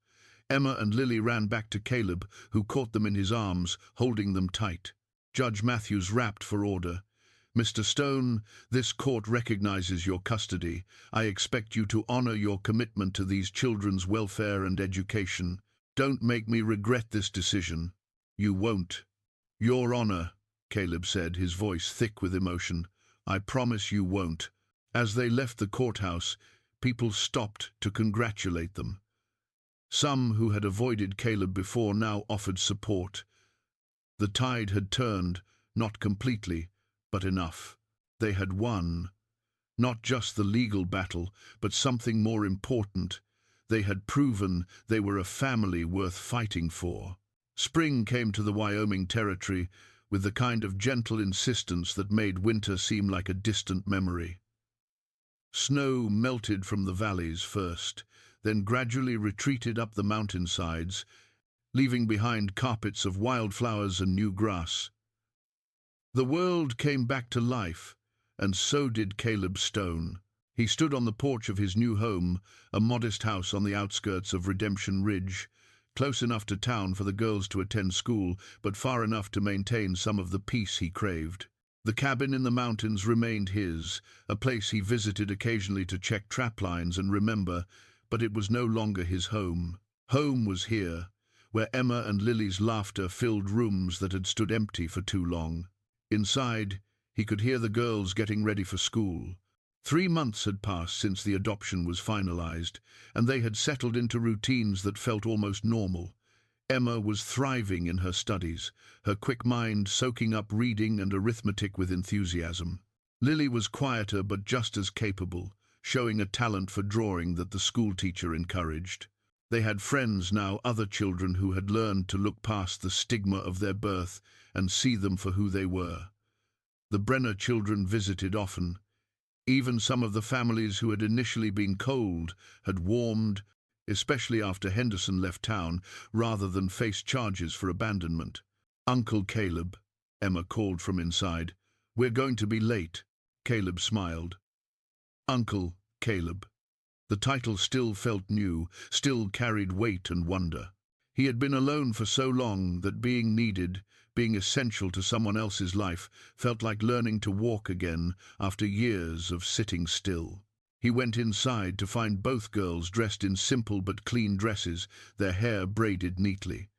Emma and Lily ran back to Caleb, who caught them in his arms, holding them tight. Judge Matthews rapped for order. Mr. Stone, this court recognizes your custody. I expect you to honor your commitment to these children's welfare and education. Don't make me regret this decision. You won't. Your Honor, Caleb said, his voice thick with emotion. I promise you won't. As they left the courthouse, people stopped to congratulate them. Some who had avoided Caleb before now offered support. The tide had turned, not completely, but enough. They had won. Not just the legal battle, but something more important. They had proven they were a family worth fighting for. Spring came to the Wyoming Territory with the kind of gentle insistence that made winter seem like a distant memory. Snow melted from the valleys first, then gradually retreated up the mountainsides, leaving behind carpets of wildflowers and new grass. The world came back to life, and so did Caleb Stone. He stood on the porch of his new home, a modest house on the outskirts of Redemption Ridge, close enough to town for the girls to attend school, but far enough to maintain some of the peace he craved. The cabin in the mountains remained his, a place he visited occasionally to check trap lines and remember, but it was no longer his home. Home was here, where Emma and Lily's laughter filled rooms that had stood empty for too long. Inside, he could hear the girls getting ready for school. 3 months had passed since the adoption was finalized, and they had settled into routines that felt almost normal. Emma was thriving in her studies, her quick mind soaking up reading and arithmetic with enthusiasm. Lily was quieter but just as capable, showing a talent for drawing that the schoolteacher encouraged. They had friends now, other children who had learned to look past the stigma of their birth and see them for who they were. The Brenner children visited often. Even some of the families who had initially been cold had warmed, especially after Henderson left town, rather than face charges for abandonment. "Uncle Caleb," Emma called from inside. "We're going to be late." Caleb smiled. Uncle Caleb. The title still felt new, still carried weight and wonder. He had been alone for so long that being needed, being essential to someone else's life, felt like learning to walk again after years of sitting still. He went inside to find both girls dressed in simple but clean dresses, their hair braided neatly.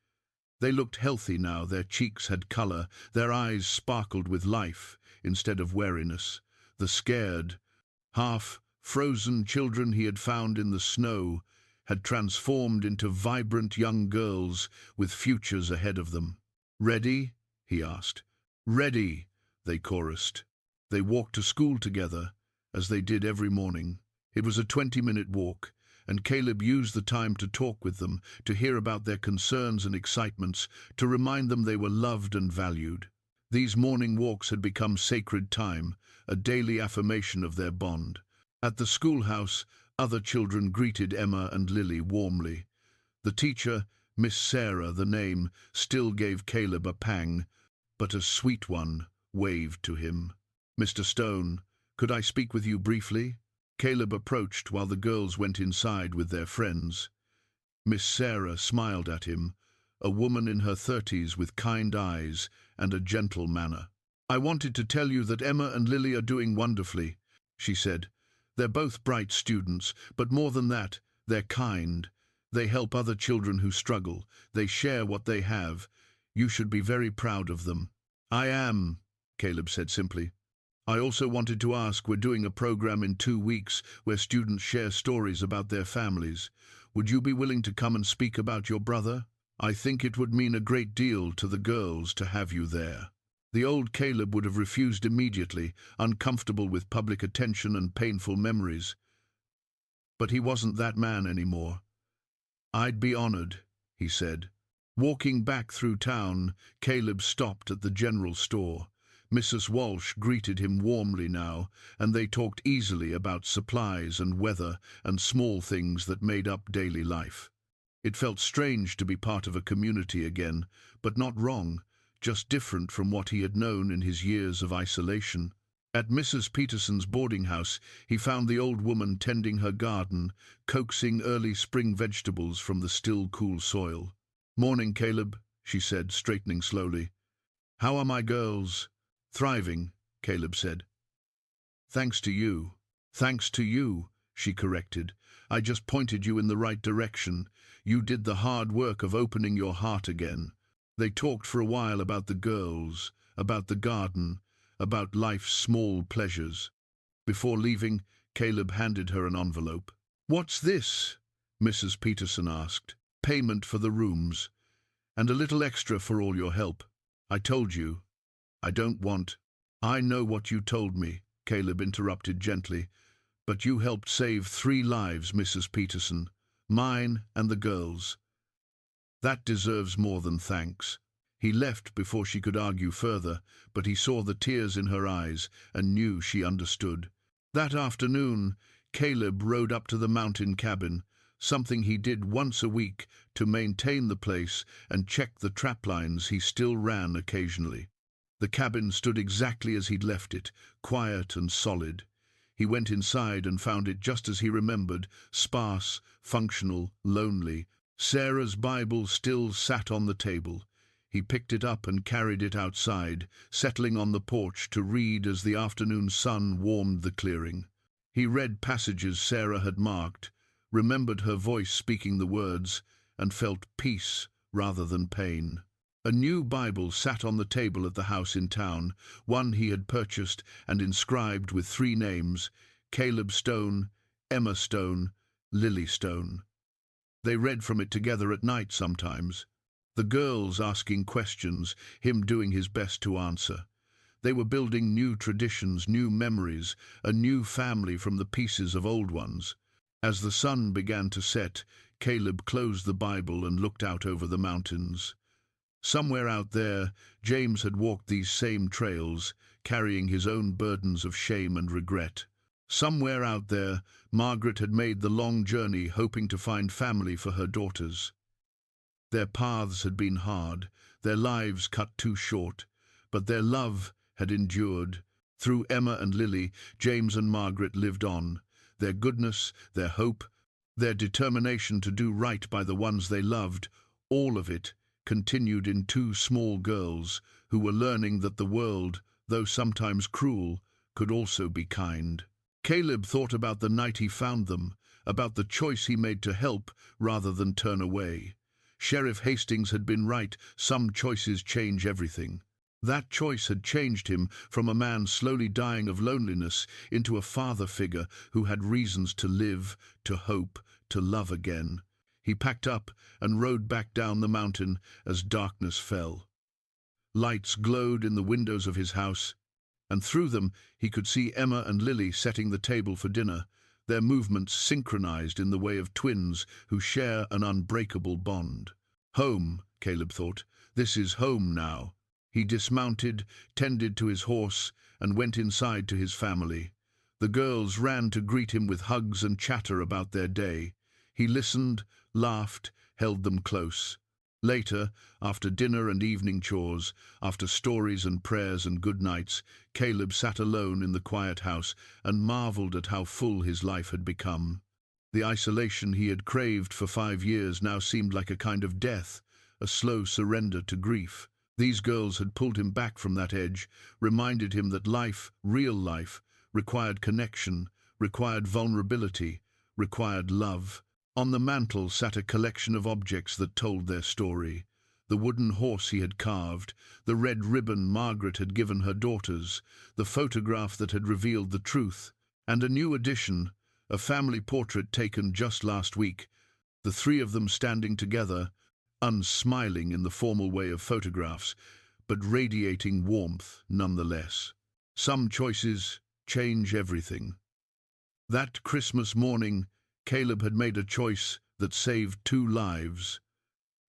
They looked healthy now, their cheeks had color, their eyes sparkled with life instead of weariness. The scared, half-frozen children he had found in the snow had transformed into vibrant young girls with futures ahead of them. "Ready?" he asked. "Ready," they chorused. They walked to school together, as they did every morning. It was a 20-minute walk, and Caleb used the time to talk with them, to hear about their concerns and excitements, to remind them they were loved and valued. These morning walks had become sacred time, a daily affirmation of their bond. At the schoolhouse, other children greeted Emma and Lily warmly. The teacher, Miss Sarah, the name, still gave Caleb a pang, but a sweet one waved to him. "Mr. Stone, could I speak with you briefly?" Caleb approached while the girls went inside with their friends. Miss Sarah smiled at him, a woman in her 30s with kind eyes and a gentle manner. "I wanted to tell you that Emma and Lily are doing wonderfully," she said. "They're both bright students, but more than that, they're kind. They help other children who struggle. They share what they have. You should be very proud of them." "I am," Caleb said simply. "I also wanted to ask, we're doing a program in 2 weeks where students share stories about their families. Would you be willing to come and speak about your brother? I think it would mean a great deal to the girls to have you there." The old Caleb would have refused immediately, uncomfortable with public attention and painful memories. But he wasn't that man anymore. "I'd be honored," he said. Walking back through town, Caleb stopped at the general store. Mrs. Walsh greeted him warmly now, and they talked easily about supplies and weather and small things that made up daily life. It felt strange to be part of a community again, but not wrong, just different from what he had known in his years of isolation. At Mrs. Peterson's boarding house, he found the old woman tending her garden, coaxing early spring vegetables from the still cool soil. "Morning, Caleb," she said, straightening slowly. "How are my girls?" "Thriving," Caleb said. "Thanks to you." "Thanks to you," she corrected. "I just pointed you in the right direction. You did the hard work of opening your heart again." They talked for a while about the girls, about the garden, about life's small pleasures. Before leaving, Caleb handed her an envelope. "What's this?" Mrs. Peterson asked. "Payment for the rooms, and a little extra for all your help. I told you. I don't want—" "I know what you told me," Caleb interrupted gently, "but you helped save 3 lives, Mrs. Peterson, mine and the girls. That deserves more than thanks." He left before she could argue further, but he saw the tears in her eyes and knew she understood. That afternoon, Caleb rode up to the mountain cabin, something he did once a week to maintain the place and check the trap lines he still ran occasionally. The cabin stood exactly as he'd left it, quiet and solid. He went inside and found it just as he remembered, sparse, functional, lonely. Sarah's Bible still sat on the table. He picked it up and carried it outside, settling on the porch to read as the afternoon sun warmed the clearing. He read passages Sarah had marked, remembered her voice speaking the words, and felt peace rather than pain. A new Bible sat on the table at the house in town, one he had purchased and inscribed with 3 names, Caleb Stone, Emma Stone, Lily Stone. They read from it together at night sometimes. The girls asking questions, him doing his best to answer. They were building new traditions, new memories, a new family from the pieces of old ones. As the sun began to set, Caleb closed the Bible and looked out over the mountains. Somewhere out there, James had walked these same trails, carrying his own burdens of shame and regret. Somewhere out there, Margaret had made the long journey, hoping to find family for her daughters. Their paths had been hard, their lives cut too short, but their love had endured. Through Emma and Lily, James and Margaret lived on. Their goodness, their hope, their determination to do right by the ones they loved, all of it continued in two small girls who were learning that the world, though sometimes cruel, could also be kind. Caleb thought about the night he found them, about the choice he made to help rather than turn away. Sheriff Hastings had been right, some choices change everything. That choice had changed him from a man slowly dying of loneliness into a father figure who had reasons to live, to hope, to love again. He packed up and rode back down the mountain as darkness fell. Lights glowed in the windows of his house, and through them he could see Emma and Lily setting the table for dinner, their movements synchronized in the way of twins who share an unbreakable bond. Home, Caleb thought. This is home now. He dismounted, tended to his horse, and went inside to his family. The girls ran to greet him with hugs and chatter about their day. He listened, laughed, held them close. Later, after dinner and evening chores, after stories and prayers and good nights, Caleb sat alone in the quiet house and marveled at how full his life had become. The isolation he had craved for 5 years now seemed like a kind of death, a slow surrender to grief. These girls had pulled him back from that edge, reminded him that life, real life, required connection, required vulnerability, required love. On the mantel sat a collection of objects that told their story. The wooden horse he had carved, the red ribbon Margaret had given her daughters, the photograph that had revealed the truth, and a new addition, a family portrait taken just last week, the three of them standing together, unsmiling in the formal way of photographs, but radiating warmth nonetheless. Some choices change everything. That Christmas morning, Caleb had made a choice that saved 2 lives.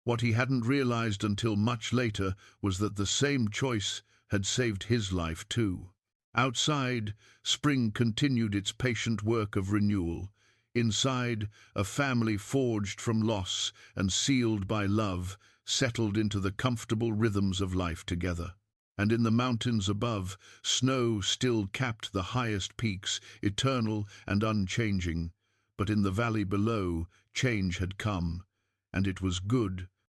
What he hadn't realized until much later was that the same choice had saved his life too. Outside, spring continued its patient work of renewal. Inside, a family forged from loss and sealed by love settled into the comfortable rhythms of life together. And in the mountains above, snow still capped the highest peaks, eternal and unchanging. But in the valley below, change had come, and it was good,